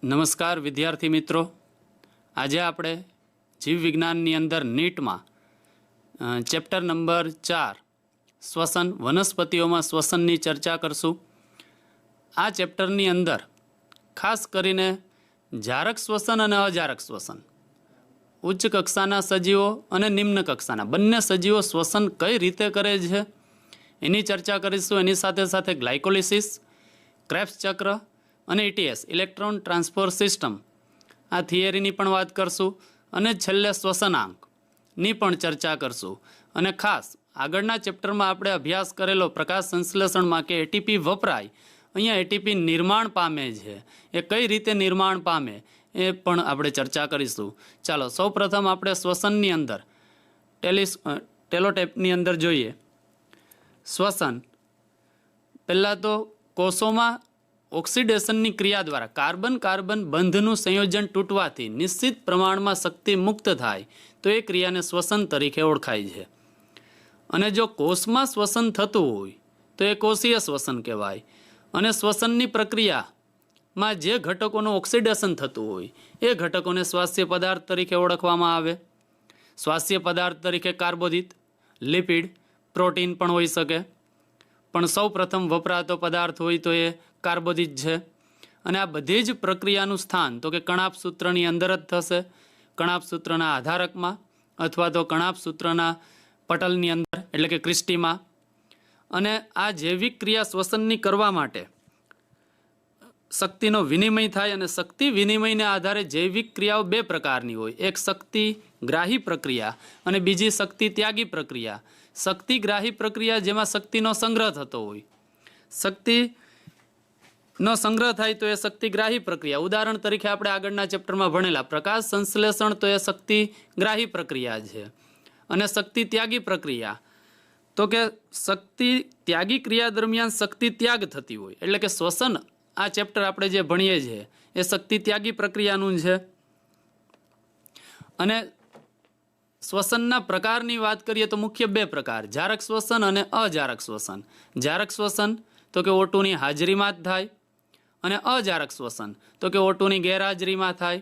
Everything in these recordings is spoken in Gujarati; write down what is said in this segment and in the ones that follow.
નમસ્કાર વિદ્યાર્થી મિત્રો, આજે આપણે જીવ વિજ્ઞાનની અંદર નીટમાં ચેપ્ટર નંબર 4 શ્વસન વનસ્પતિઓમાં શ્વસનની ચર્ચા કરશું। આ ચેપ્ટરની અંદર ખાસ કરીને જારક શ્વસન અને અજારક શ્વસન, ઉચ્ચ કક્ષાના સજીવો અને નિમ્ન કક્ષાના બંને સજીવો શ્વસન કઈ રીતે કરે છે એની ચર્ચા કરીશું। એની સાથે સાથે ગ્લાયકોલિસિસ, ક્રેબ્સ ચક્ર અને ETS ઇલેક્ટ્રોન ટ્રાન્સફર સિસ્ટમ આ થિયરીની પણ વાત કરશું અને છેલ્લે શ્વસનાંકની પણ ચર્ચા કરશું। અને ખાસ આગળના ચેપ્ટરમાં આપણે અભ્યાસ કરેલો પ્રકાશ સંશ્લેષણમાં કે એટીપી વપરાય, અહીંયા એટીપી નિર્માણ પામે છે, એ કઈ રીતે નિર્માણ પામે એ પણ આપણે ચર્ચા કરીશું। ચાલો સૌપ્રથમ આપણે શ્વસનની અંદર ટેલોટેપની અંદર જોઈએ। શ્વસન પહેલાં તો કોષોમાં ઓક્સિડેશનની ક્રિયા દ્વારા કાર્બન કાર્બન બંધનું સંયોજન તૂટવાથી નિશ્ચિત પ્રમાણમાં શક્તિ મુક્ત થાય તો એ ક્રિયાને શ્વસન તરીકે ઓળખાય છે। અને જો કોષમાં શ્વસન થતું હોય તો એ કોષીય શ્વસન કહેવાય। અને શ્વસનની પ્રક્રિયામાં જે ઘટકોનું ઓક્સિડેશન થતું હોય એ ઘટકોને સ્વાસ્થ્ય પદાર્થ તરીકે ઓળખવામાં આવે। સ્વાસ્થ્ય પદાર્થ તરીકે કાર્બોદિત, લિપિડ, પ્રોટીન પણ હોઈ શકે, પણ સૌ પ્રથમ વપરાતો પદાર્થ હોય તો એ કાર્બોદિત છે। અને આ બધી જ પ્રક્રિયાનું સ્થાન તો કે કણાપ સૂત્રની અંદર જ થશે, કણાપ સૂત્રના આધારકમાં અથવા તો કણાપ સૂત્રના પટલની અંદર એટલે કે ક્રિસ્ટીમાં। અને આ જૈવિક ક્રિયા શ્વસનની કરવા માટે શક્તિનો વિનિમય થાય, અને શક્તિ વિનિમયને આધારે જૈવિક ક્રિયાઓ બે પ્રકારની હોય, એક શક્તિ ગ્રાહી પ્રક્રિયા અને બીજી શક્તિ ત્યાગી પ્રક્રિયા। શક્તિ ગ્રાહી પ્રક્રિયા જેમાં શક્તિનો સંગ્રહ થતો હોય, શક્તિનો સંગ્રહ થાય તો એ શક્તિગ્રાહી પ્રક્રિયા। ઉદાહરણ તરીકે આપણે આગળના ચેપ્ટરમાં ભણેલા પ્રકાશ સંશ્લેષણ તો એ શક્તિગ્રાહી પ્રક્રિયા છે। અને શક્તિ ત્યાગી પ્રક્રિયા તો કે શક્તિ ત્યાગી ક્રિયા દરમિયાન શક્તિ ત્યાગ થતી હોય, એટલે કે શ્વસન આ ચેપ્ટર આપણે જે ભણીએ છીએ એ શક્તિ ત્યાગી પ્રક્રિયાનું છે। અને શ્વસનના પ્રકારની વાત કરીએ તો મુખ્ય બે પ્રકાર, જારક શ્વસન અને અજારક શ્વસન। જારક શ્વસન તો કે O2ની હાજરીમાં જ થાય, અને અજારક શ્વસન તો કે O2ની ગેરહાજરીમાં થાય।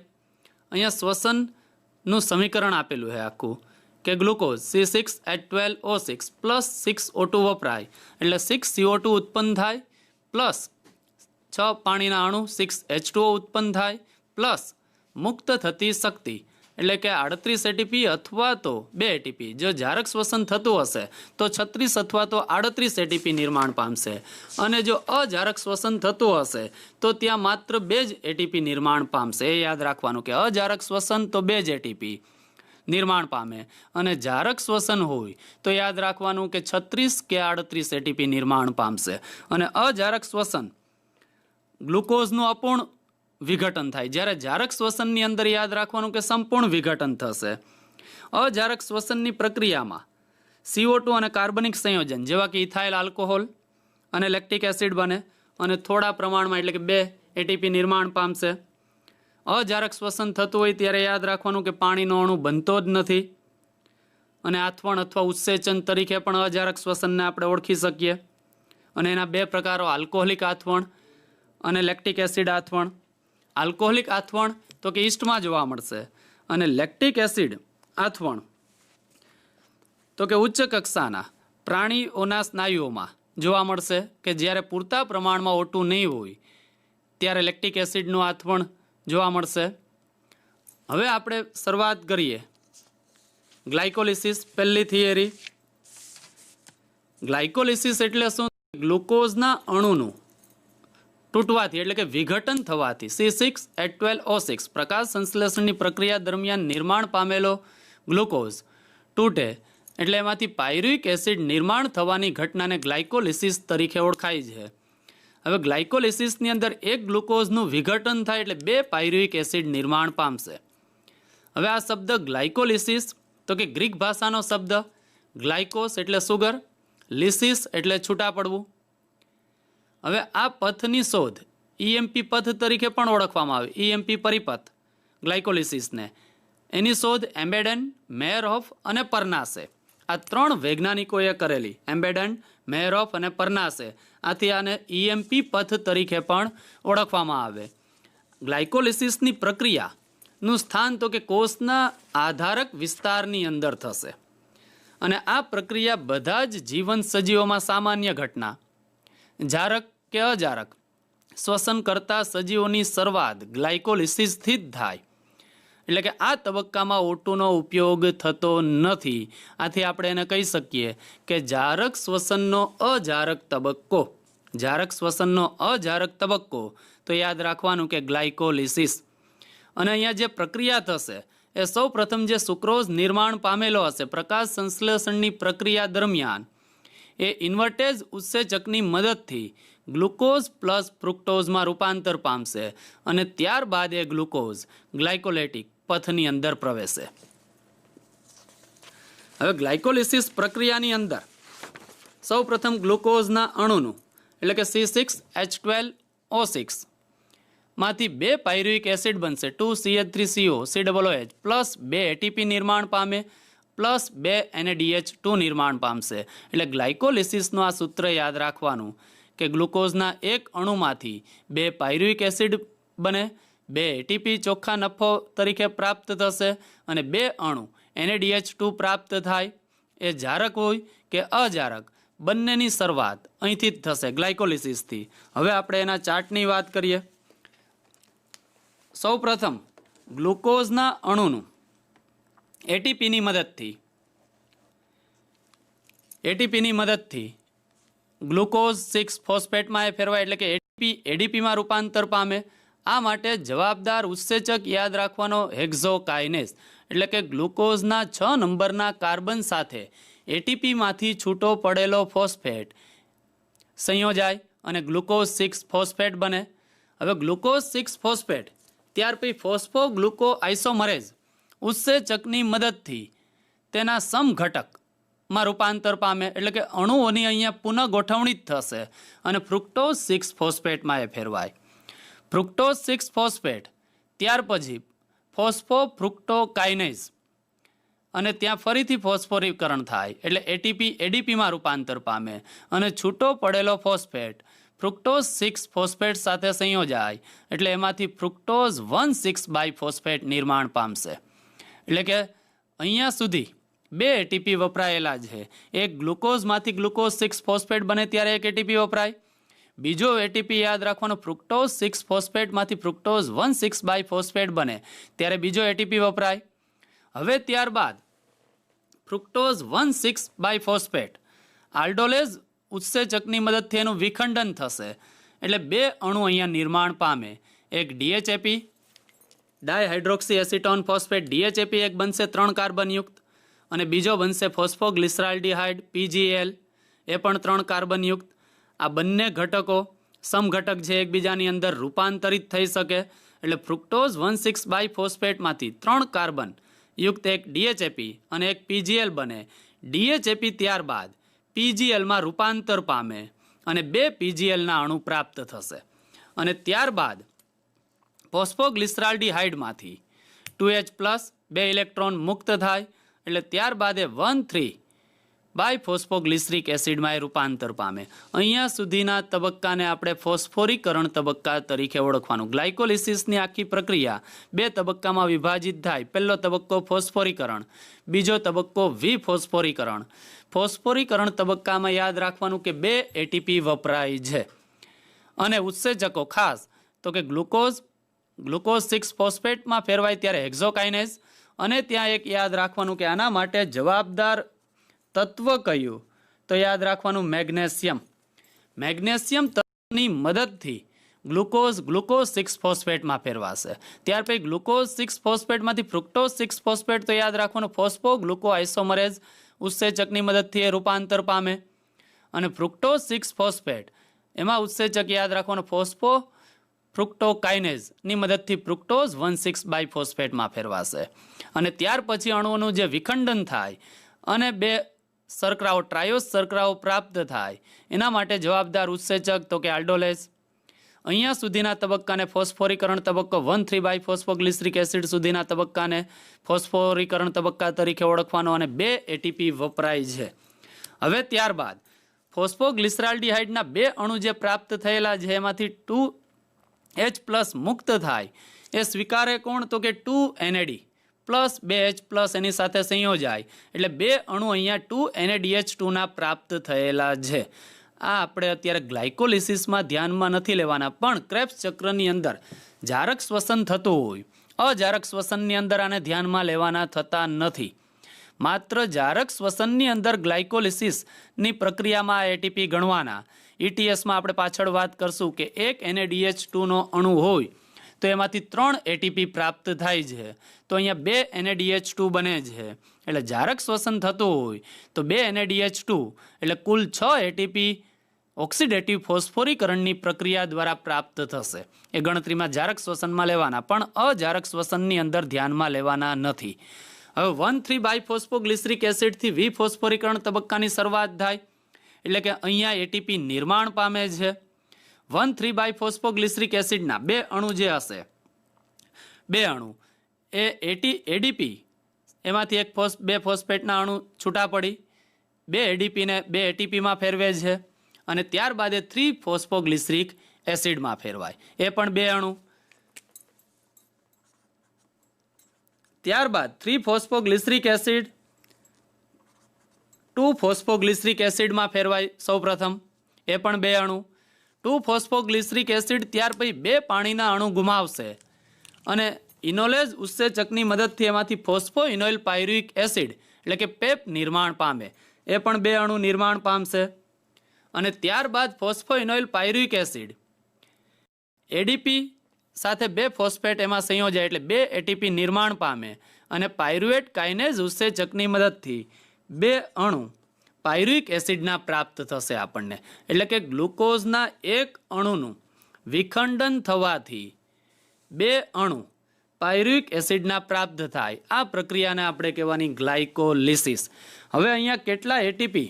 અહીંયા શ્વસનનું સમીકરણ આપેલું છે આખું કે ગ્લુકોઝ C6H12O6 પ્લસ 6O2 વપરાય એટલે 6CO2 ઉત્પન્ન થાય, પ્લસ 6 પાણીના અણુ 6H2O ઉત્પન્ન થાય, પ્લસ મુક્ત થતી શક્તિ એટલે કે 38 એટીપી અથવા તો 2 એટીપી। જો જારક શ્વસન થતું હશે તો 36 અથવા તો 38 એટીપી નિર્માણ પામશે, અને જો અજારક શ્વસન થતું હશે તો ત્યાં માત્ર 2 જ એટીપી નિર્માણ પામશે। એ યાદ રાખવાનું કે અજારક શ્વસન તો 2 જ એટીપી નિર્માણ પામે, અને જારક શ્વસન હોય તો યાદ રાખવાનું કે 36 કે 38 એટીપી નિર્માણ પામશે। અને અજારક શ્વસન ગ્લુકોઝનું અપૂર્ણ વિઘટન થાય, જ્યારે જારક શ્વસનની અંદર યાદ રાખવાનું કે સંપૂર્ણ વિઘટન થશે। અજારક શ્વસનની પ્રક્રિયામાં CO2 અને કાર્બનિક સંયોજન જેવા કે ઇથાઇલ આલ્કોહોલ અને લેક્ટિક એસિડ બને, અને થોડા પ્રમાણમાં એટલે કે 2 એટીપી નિર્માણ પામશે। અજારક શ્વસન થતું હોય ત્યારે યાદ રાખવાનું કે પાણીનો અણુ બનતો જ નથી, અને આથવણ અથવા ઉત્સેચન તરીકે પણ અજારક શ્વસનને આપણે ઓળખી શકીએ। અને એના બે પ્રકારો, આલ્કોહોલિક આથવણ અને લેક્ટિક એસિડ આથવણ। આલ્કોહોલિક આથવણ તો કે ઈસ્ટમાં જોવા મળશે, અને લેક્ટિક એસિડ આથવણ તો કે ઉચ્ચ કક્ષાના પ્રાણીઓના સ્નાયુઓમાં જોવા મળશે, કે જ્યારે પૂરતા પ્રમાણમાં O2 નહીં હોય ત્યારે લેક્ટિક એસિડનું આથવણ જોવા મળશે। હવે આપણે શરૂઆત કરીએ ગ્લાયકોલિસિસ, પહેલી થિયરી। ગ્લાયકોલિસિસ એટલે શું? ગ્લુકોઝના અણુનું તૂટવાથી એટલે કે વિઘટન થવાથી C6H12O6 પ્રકાશ સંશ્લેષણની પ્રક્રિયા દરમિયાન નિર્માણ પામેલો ગ્લુકોઝ તૂટે એટલે એમાંથી પાયરુવિક એસિડ નિર્માણ થવાની ઘટનાને ગ્લાયકોલિસિસ તરીકે ઓળખાય છે। હવે ગ્લાયકોલિસિસની અંદર એક ગ્લુકોઝનું વિઘટન થાય એટલે 2 પાયરુવિક એસિડ નિર્માણ પામશે। હવે આ શબ્દ ગ્લાયકોલિસિસ તો કે ગ્રીક ભાષાનો શબ્દ ગ્લાયકોસ એટલે સુગર, લિસિસ એટલે છૂટા પડવું। હવે આ પથની શોધ EMP પથ તરીકે પણ ઓળખવામાં આવે, EMP પરિપથ ગ્લાયકોલિસિસને, એની શોધ એમ્બેડન, મેયરહોફ અને પરનાસે આ 3 વૈજ્ઞાનિકોએ કરેલી। એમ્બેડન, મેયરહોફ અને પરનાસે, આથી આને EMP પથ તરીકે પણ ઓળખવામાં આવે। ગ્લાયકોલિસિસની પ્રક્રિયાનું સ્થાન તો કે કોષના આધારક વિસ્તારની અંદર થશે અને આ પ્રક્રિયા બધા જ જીવંત સજીવોમાં સામાન્ય ઘટના. જારક કે અજારક શ્વસન કરતા સજીવોની શરૂઆત ગ્લાયકોલિસિસથી જ થાય. એટલે કે આ તબક્કામાં O2નો ઉપયોગ થતો નથી. આથી આપણે એને કહી શકીએ કે જારક શ્વસનનો અજારક તબક્કો. જારક શ્વસનનો અજારક તબક્કો તો યાદ રાખવાનું કે ગ્લાયકોલિસિસ. અને અહીંયા જે પ્રક્રિયા થશે એ સૌ પ્રથમ જે સુક્રોઝ નિર્માણ પામેલો હશે પ્રકાશ સંશ્લેષણની પ્રક્રિયા દરમિયાન એ ઇન્વર્ટેજ ઉત્સેચકની મદદથી ગ્લુકોઝ પ્લસ ફ્રુક્ટોઝમાં રૂપાંતર પામશે અને ત્યારબાદ એ ગ્લુકોઝ ગ્લાયકોલેટિક પથની અંદર પ્રવેશે. હવે ગ્લાયકોલિસિસ પ્રક્રિયાની અંદર સૌ પ્રથમ ગ્લુકોઝના અણુનું એટલે કે C6H12O6 માંથી 2 પાયરુવિક એસિડ બનશે 2CH3CO COOH પ્લસ 2 એટીપી નિર્માણ પામે પ્લસ 2 NADH2 નિર્માણ પામશે. એટલે ગ્લાયકોલિસિસનું આ સૂત્ર યાદ રાખવાનું કે ગ્લુકોઝના એક અણુમાંથી 2 પાયરુવિક એસિડ બને, 2 એટીપી ચોખ્ખા નફો તરીકે પ્રાપ્ત થશે અને 2 અણુ NADH2 પ્રાપ્ત થાય. એ જારક હોય કે અજારક બંનેની શરૂઆત અહીંથી જ થશે ગ્લાયકોલિસિસથી. હવે આપણે એના ચાર્ટની વાત કરીએ. સૌ પ્રથમ ગ્લુકોઝના અણુનું એટીપીની મદદથી ગ્લુકોઝ 6 ફોસ્ફેટમાં એ ફેરવાય એટલે કે એડીપીમાં રૂપાંતર પામે. આ માટે જવાબદાર ઉત્સેચક યાદ રાખવાનો હેક્ઝોકાઇનેઝ. એટલે કે ગ્લુકોઝના 6 નંબરના કાર્બન સાથે એટીપીમાંથી છૂટો પડેલો ફોસ્ફેટ સંયોજાય અને ગ્લુકોઝ 6 ફોસ્ફેટ બને. હવે ગ્લુકોઝ 6 ફોસ્ફેટ ત્યાર પછી ફોસ્ફોગ્લુકો આઇસોમરેઝ ઉત્સેચકની મદદથી તેના સમઘટકમાં રૂપાંતર પામે. એટલે કે અણુઓની અહીંયા પુનઃગોઠવણી જ થશે અને ફ્રુક્ટોઝ 6 ફોસ્ફેટમાં એ ફેરવાય. ફ્રુક્ટોઝ 6 ફોસ્ફેટ ત્યાર પછી ફોસ્ફોફ્રુક્ટોકાઇનેઝ અને ત્યાં ફરીથી ફોસ્ફોરીકરણ થાય એટલે એડીપીમાં રૂપાંતર પામે અને છૂટો પડેલો ફોસ્ફેટ ફ્રુક્ટોઝ 6 ફોસ્ફેટ સાથે સંયોજાય એટલે એમાંથી ફ્રુક્ટોઝ 1,6 બાયફોસ્ફેટ નિર્માણ પામશે. એટલે કે અહીંયા સુધી 2 એટીપી વપરાયેલા છે. એક ગ્લુકોઝમાંથી ગ્લુકોઝ 6 ફોસ્ફેટ બને ત્યારે એક એટીપી વપરાય. બીજો એટીપી યાદ રાખવાનો ફ્રુક્ટોઝ 6 ફોસ્ફેટમાંથી ફ્રુક્ટોઝ 1,6 બાયફોસ્ફેટ બને ત્યારે બીજો એટીપી વપરાય. હવે ત્યારબાદ ફ્રુક્ટોઝ 1,6 બાયફોસ્ફેટ આલ્ડોલેઝ ઉત્સેચકની મદદથી એનું વિખંડન થશે એટલે 2 અણુ અહીંયા નિર્માણ પામે. એક DHAP ડાયહાઇડ્રોક્સી એસિટોન ફોસ્ફેટ DHAP એક બનશે 3 કાર્બનયુક્ત અને બીજો બનશે ફોસ્ફોગ્લિસરાલ્ડિહાઇડ PGL એ પણ 3 કાર્બનયુક્ત. આ બંને ઘટકો સમઘટક છે એકબીજાની અંદર રૂપાંતરિત થઈ શકે એટલે ફ્રુક્ટોઝ 1,6 બાયફોસ્ફેટમાંથી 3 કાર્બન યુક્ત એક DHAP અને એક PGL બને. DHAP ત્યારબાદ PGLમાં રૂપાંતર પામે અને 2 PGLના અણુ પ્રાપ્ત થશે અને ત્યારબાદ ફોસ્ફોગ્લિસરાલ્ડિહાઇડમાંથી 2H+ 2 ઇલેક્ટ્રોન મુક્ત થાય એટલે ત્યારબાદ એ 1,3 બાયફોસ્ફોગ્લિસરિક એસિડમાં એ રૂપાંતર પામે. અહીંયા સુધીના તબક્કાને આપણે ફોસ્ફોરીકરણ તબક્કા તરીકે ઓળખવાનું. ગ્લાયકોલિસિસની આખી પ્રક્રિયા 2 તબક્કામાં વિભાજિત થાય. પહેલો તબક્કો ફોસ્ફોરીકરણ, બીજો તબક્કો વિફોસ્ફોરીકરણ. ફોસ્ફોરીકરણ તબક્કામાં યાદ રાખવાનું કે 2 એટીપી વપરાય છે અને ઉત્સેચકો ખાસ તો કે ગ્લુકોઝ 6 ફોસ્ફેટમાં ફેરવાય ત્યારે હેક્ઝોકાઇનેઝ અને ત્યાં એક યાદ રાખવાનું કે આના માટે જવાબદાર તત્વ કયું તો યાદ રાખવાનું મેગ્નેશિયમ. મેગ્નેશિયમ તત્વની મદદથી ગ્લુકોઝ 6 ફોસ્ફેટમાં ફેરવાશે. ત્યાર પછી ગ્લુકોઝ 6 ફોસ્ફેટમાંથી ફ્રુક્ટોઝ 6 ફોસ્ફેટ તો યાદ રાખવાનું ફોસ્ફોગ્લુકો આઇસોમરેઝ ઉત્સેચકની મદદથી એ રૂપાંતર પામે અને ફ્રુક્ટોઝ 6 ફોસ્ફેટ એમાં ઉત્સેચક યાદ રાખવાનું ફોસ્ફોફ્રુક્ટોકાઇનેઝની મદદથી ફ્રુક્ટોઝ 1,6 બાયફોસ્ફેટમાં ફેરવાશે અને ત્યાર પછી અણુઓનું જે વિખંડન થાય અને 2 શર્કરાઓ ટ્રાયોસ શર્કરાઓ પ્રાપ્ત થાય એના માટે જવાબદાર ઉત્સેચક તો કે આલ્ડોલેઝ. અહીંયા સુધીના તબક્કાને ફોસ્ફોરીકરણ તબક્કો 1,3 બાયફોસ્ફોગ્લિસરિક એસિડ સુધીના તબક્કાને ફોસ્ફોરીકરણ તબક્કા તરીકે ઓળખવાનો અને 2 એટીપી વપરાય છે. હવે ત્યારબાદ ફોસ્ફોગ્લિસરાલ્ડિહાઇડના 2 અણુ જે પ્રાપ્ત થયેલા છે એમાંથી H+ મુક્ત થાય એ સ્વીકારે કોણ? તો કે 2NAD પ્લસ 2H+ એની સાથે સંયોજાય એટલે 2 અણુ અહીંયા 2NADH2 ના પ્રાપ્ત થયેલા છે. આ આપણે અત્યારે ગ્લાયકોલિસિસમાં ધ્યાનમાં નથી લેવાના, પણ ક્રેબ્સ ચક્રની અંદર જારક શ્વસન થતું હોય, અજારક શ્વસનની અંદર આને ધ્યાનમાં લેવાના થતા નથી. માત્ર જારક શ્વસનની અંદર ગ્લાયકોલિસિસની પ્રક્રિયામાં એટીપી ગણવાના. ETSમાં આપણે પાછળ વાત કરશું કે એક NADH2નો અણુ હોય તો એમાંથી 3 એટીપી પ્રાપ્ત થાય છે, તો અહીંયા 2 NADH2 બને છે. એટલે જારક શ્વસન થતું હોય તો 2 NADH2 એટલે કુલ 6 એટીપી ઓક્સિડેટિવ ફોસ્ફોરીકરણની પ્રક્રિયા દ્વારા પ્રાપ્ત થશે. એ ગણતરીમાં જારક શ્વસનમાં લેવાના, પણ અજારક શ્વસનની અંદર ધ્યાનમાં લેવાના નથી. હવે 1,3-બાયફોસ્ફોગ્લિસરિક એસિડથી વિફોસ્ફોરીકરણ તબક્કાની શરૂઆત થાય એટલે કે અહીંયા એટીપી નિર્માણ પામે છે. 1,3-બાયફોસ્ફોગ્લિસરિક એસિડના 2 અણુ જે હશે, 2 અણુ એ એડીપી એમાંથી 2 ફોસ્ફેટના અણુ છૂટા પડી 2 એડીપીને 2 એટીપીમાં ફેરવે છે અને ત્યારબાદ એ 3-ફોસ્ફોગ્લિસરિક એસિડમાં ફેરવાય, એ પણ 2 અણુ. ત્યારબાદ 3-ફોસ્ફોગ્લિસરિક એસિડ 2-ફોસ્ફોગ્લિસરિક એસિડમાં ફેરવાય સૌપ્રથમ, એ પણ 2 અણુ. 2-ફોસ્ફોગ્લિસરિક એસિડ ત્યાર પછી 2 પાણીના અણુ ગુમાવશે અને ઇનોલેજ ઉત્સેચકની મદદથી એમાંથી ફોસ્ફોઇનોઇલ પાયરુવિક એસિડ એટલે કે પેપ નિર્માણ પામે, એ પણ 2 અણુ નિર્માણ પામશે. અને ત્યારબાદ ફોસ્ફોઇનોઇલ પાયરુવિક એસિડ એડીપી સાથે 2 ફોસ્ફેટ એમાં સંયોજાય એટલે 2 એટીપી નિર્માણ પામે અને પાયરુવેટ કાઇનેઝ ઉત્સેચકની મદદથી 2 અણુ પાયરુવિક એસિડના પ્રાપ્ત થશે આપણને. એટલે કે ગ્લુકોઝના 1 અણુનું વિખંડન થવાથી 2 અણુ પાયરુવિક એસિડના પ્રાપ્ત થાય. આ પ્રક્રિયાને આપણે કહેવાની ગ્લાયકોલિસિસ. હવે અહીંયા કેટલા એટીપી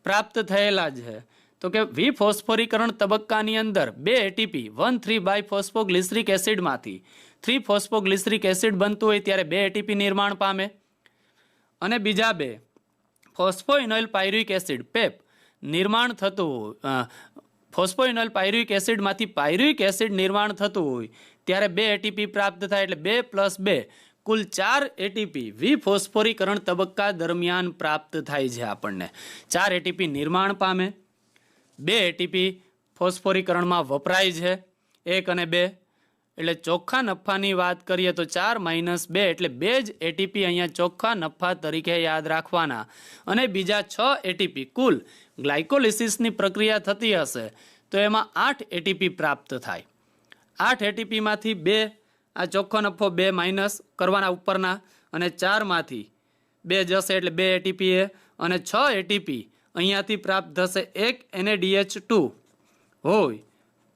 પ્રાપ્ત થયેલા છે? તો કે વિફોસ્ફોરીકરણ તબક્કાની અંદર 2 એટીપી 1,3-બાયફોસ્ફોગ્લિસરિક એસિડમાંથી 3-ફોસ્ફોગ્લિસરિક એસિડ બનતું હોય ત્યારે 2 એટીપી નિર્માણ પામે અને બીજા 2 ફોસ્ફોઇનોઇલ પાયરુવિક એસિડ પેપ નિર્માણ થતું હોય, ફોસ્ફોઇનોઇલ પાયરુવિક એસિડમાંથી પાયરુવિક એસિડ નિર્માણ થતું હોય ત્યારે 2 એટીપી પ્રાપ્ત થાય એટલે 2 + 2 કુલ 4 એટીપી વિફોસ્ફોરીકરણ તબક્કા દરમિયાન પ્રાપ્ત થાય છે આપણને. 4 એટીપી નિર્માણ પામે, 2 એટીપી ફોસ્ફોરીકરણમાં વપરાય છે, 1 અને 2. એટલે ચોખ્ખા નફાની વાત કરીએ તો 4 - 2 એટલે 2 જ એટીપી અહીંયા ચોખ્ખા નફા તરીકે યાદ રાખવાના અને બીજા 6 એટીપી કુલ ગ્લાયકોલિસિસની પ્રક્રિયા થતી હશે તો એમાં 8 એટીપી પ્રાપ્ત થાય. 8 એટીપીમાંથી 2 આ ચોખ્ખો નફો 2 માઇનસ કરવાના ઉપરના અને 4માંથી 2 જશે એટલે 2 એટીપી એ અને 6 એટીપી અહીંયાથી પ્રાપ્ત થશે. 1 NADH2 હોય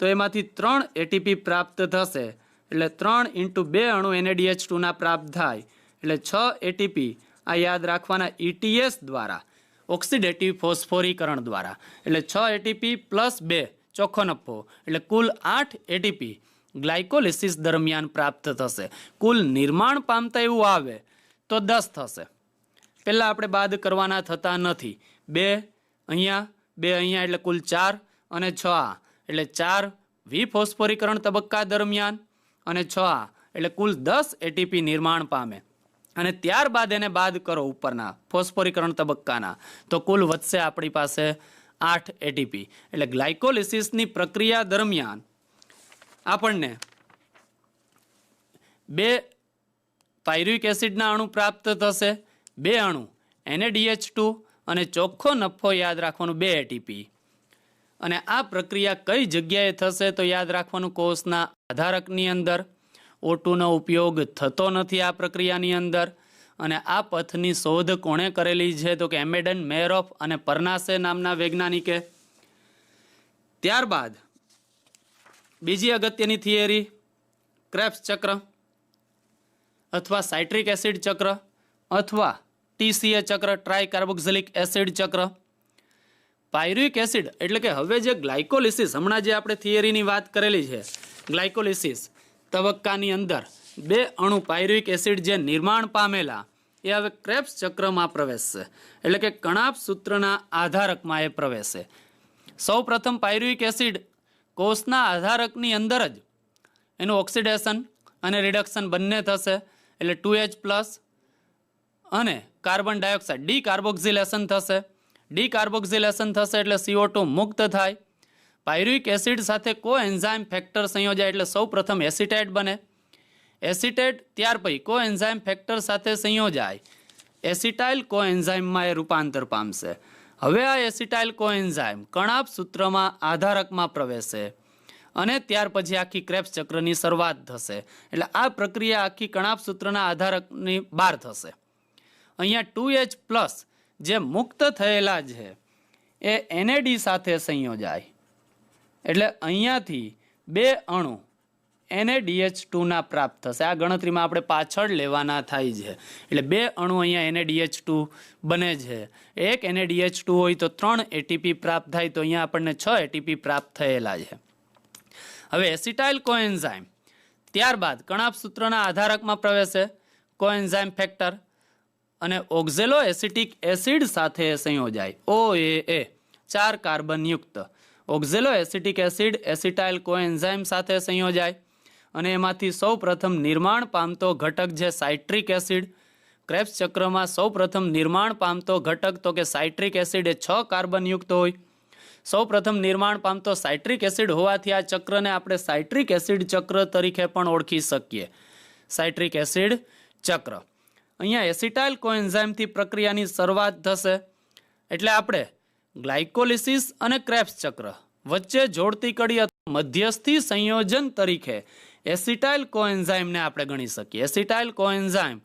તો એમાંથી 3 એટીપી પ્રાપ્ત થશે એટલે 3 × 2 અણુ NADH2 ના પ્રાપ્ત થાય એટલે 6 એટીપી આ યાદ રાખવાના ETS દ્વારા, ઓક્સિડેટિવ ફોસ્ફોરીકરણ દ્વારા. એટલે 6 એટીપી + 2 ચોખ્ખો નફો એટલે કુલ 8 એટીપી ગ્લાયકોલિસિસ દરમિયાન પ્રાપ્ત થશે. કુલ નિર્માણ પામતા એવું આવે તો 10 થશે. પહેલાં આપણે બાદ કરવાના થતા નથી. 2 અહીંયા એટલે કુલ 4 અને 6 એટલે 4 વિફોસ્ફોરીકરણ તબક્કા દરમિયાન અને 6 એટલે કુલ 10 એટીપી નિર્માણ પામે અને ત્યારબાદ એને બાદ કરો ઉપરના ફોસ્ફોરીકરણ તબક્કાના તો કુલ વધશે આપણી પાસે 8 એટીપી. એટલે ગ્લાયકોલિસિસની પ્રક્રિયા દરમિયાન આપણને 2 પાયરુવિક એસિડના અણુ પ્રાપ્ત થશે, 2 અણુ NADH2 અને ચોખ્ખો નફો યાદ રાખવાનું 2 એટીપી. અને આ પ્રક્રિયા કઈ જગ્યાએ થશે તો યાદ રાખવાનું કોષના આધારકની અંદર. O2નો ઉપયોગ થતો નથી આ પ્રક્રિયાની અંદર અને આ પથની શોધ કોણે કરેલી છે તો કે એમેડન, મેરોફ અને પરનાસે નામના વૈજ્ઞાનિકે. ત્યારબાદ બીજી અગત્યની થિયરી ક્રેબ્સ ચક્ર અથવા સાઇટ્રિક એસિડ ચક્ર અથવા TCA ચક્ર, ટ્રાયકાર્બોક્સિલિક એસિડ ચક્ર. પાયરુવિક એસિડ એટલે કે હવે જે ગ્લાયકોલિસિસ, હમણાં જે આપણે થિયરીની વાત કરેલી છે, ગ્લાયકોલિસિસ તબક્કાની અંદર 2 અણુ પાયરુવિક એસિડ જે નિર્માણ પામેલા એ હવે ક્રેબ્સ ચક્રમાં પ્રવેશશે. એટલે કે કણાભ સૂત્રના આધારકમાં એ પ્રવેશે. સૌ પ્રથમ પાયરુવિક એસિડ કોષના આધારકની અંદર જ એનું ઓક્સિડેશન અને રિડક્શન બંને થશે, એટલે 2H+ અને કાર્બન ડાયોક્સાઇડ ડીકાર્બોક્સિલેશન થશે. ડીકાર્બોક્સિલેશન થશે એટલે CO2 મુક્ત થાય. પાયરુવિક એસિડ સાથે કોએન્ઝાઇમ ફેક્ટર સંયોજાય એટલે સૌ પ્રથમ એસિટેટ બને. એસિટેટ ત્યાર પછી કોએન્ઝાઇમ ફેક્ટર સાથે સંયોજાય એસિટાઇલ કોએન્ઝાઇમમાં એ રૂપાંતર પામશે. હવે આ એસિટાઇલ કોએન્ઝાઇમ કણાભ સૂત્રમાં આધારકમાં પ્રવેશે અને ત્યાર પછી આખી ક્રેબ્સ ચક્રની શરૂઆત થશે. એટલે આ પ્રક્રિયા આખી કણાભ સૂત્રના આધારકની બહાર થશે. અહીંયા 2H+ જે મુક્ત થયેલા છે એ NAD સાથે સંયોજાય એટલે અહીંયાથી 2 અણુ NaDH2 પ્રાપ્ત થશે. આ ગણતરીમાં આપણે પાછળ લેવાના થાય છે. એટલે 2 અણુ અહીંયા NaDH2 બને છે. એક NaDH2 હોય તો 3 ATP પ્રાપ્ત થાય, તો અહીંયા આપણને 6 ATP પ્રાપ્ત થયેલા છે. હવે એસિટાઇલ કોએન્ઝાઇમ ત્યારબાદ કણાભ સૂત્રના આધારકમાં પ્રવેશે કોએન્ઝાઇમ ફેક્ટર અને ઓક્ઝેલો એસિટિક એસિડ સાથે સંયોજાય OAA 4 કાર્બનયુક્ત ઓક્ઝેલો એસિટિક એસિડ એસિટાઇલ કોએન્ઝાઇમ સાથે સંયોજાય અને એમાંથી સૌ પ્રથમ નિર્માણ પામતો ઘટક છે સાઇટ્રિક એસિડ. ક્રેબ્સ ચક્રમાં સૌ પ્રથમ નિર્માણ પામતો ઘટક તો કે સાઇટ્રિક એસિડ એ 6 કાર્બનયુક્ત હોય. સૌ પ્રથમ નિર્માણ પામતો સાઇટ્રિક એસિડ હોવાથી આ ચક્રને આપણે સાઇટ્રિક એસિડ ચક્ર તરીકે પણ ઓળખી શકીએ. સાઇટ્રિક એસિડ ચક્ર. અહીંયા એસિટાઇલ કોએન્ઝાઇમથી પ્રક્રિયાની શરૂઆત થશે એટલે આપણે ગ્લાયકોલિસિસ અને ક્રેબ્સ ચક્ર વચ્ચે જોડતી કડી અથવા મધ્યસ્થી સંયોજન તરીકે એસિટાઇલ કોએન્ઝાઇમને આપણે ગણી શકીએ. એસિટાઇલ કોએન્ઝાઇમ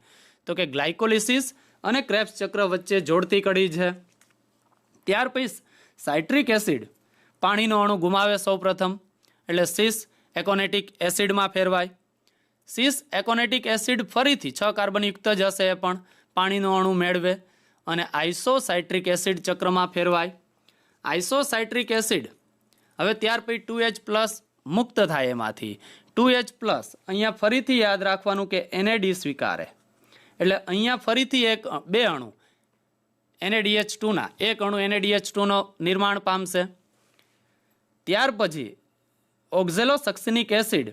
તો કે ગ્લાયકોલિસિસ અને ક્રેબ્સ ચક્ર વચ્ચે જોડતી કડી છે. ત્યાર પછી સાઇટ્રિક એસિડ પાણીનો અણુ ગુમાવે સૌ પ્રથમ એટલે સિસ એકોનેટિક એસિડમાં ફેરવાય. સિસ એકોનેટિક એસિડ ફરીથી 6 કાર્બનયુક્ત જ હશે એ પણ પાણીનો અણુ મેળવે અને આઇસોસાઇટ્રિક એસિડ ચક્રમાં ફેરવાય. આઇસોસાઇટ્રિક એસિડ હવે ત્યાર પછી 2H+ મુક્ત થાય એમાંથી. 2H+ અહીંયા ફરીથી યાદ રાખવાનું કે NAD સ્વીકારે એટલે અહીંયા ફરીથી 2 અણુ NaDH2 એક અણુ NaDH2 નિર્માણ પામશે. ત્યાર પછી ઓક્ઝેલો સક્સિનિક એસિડ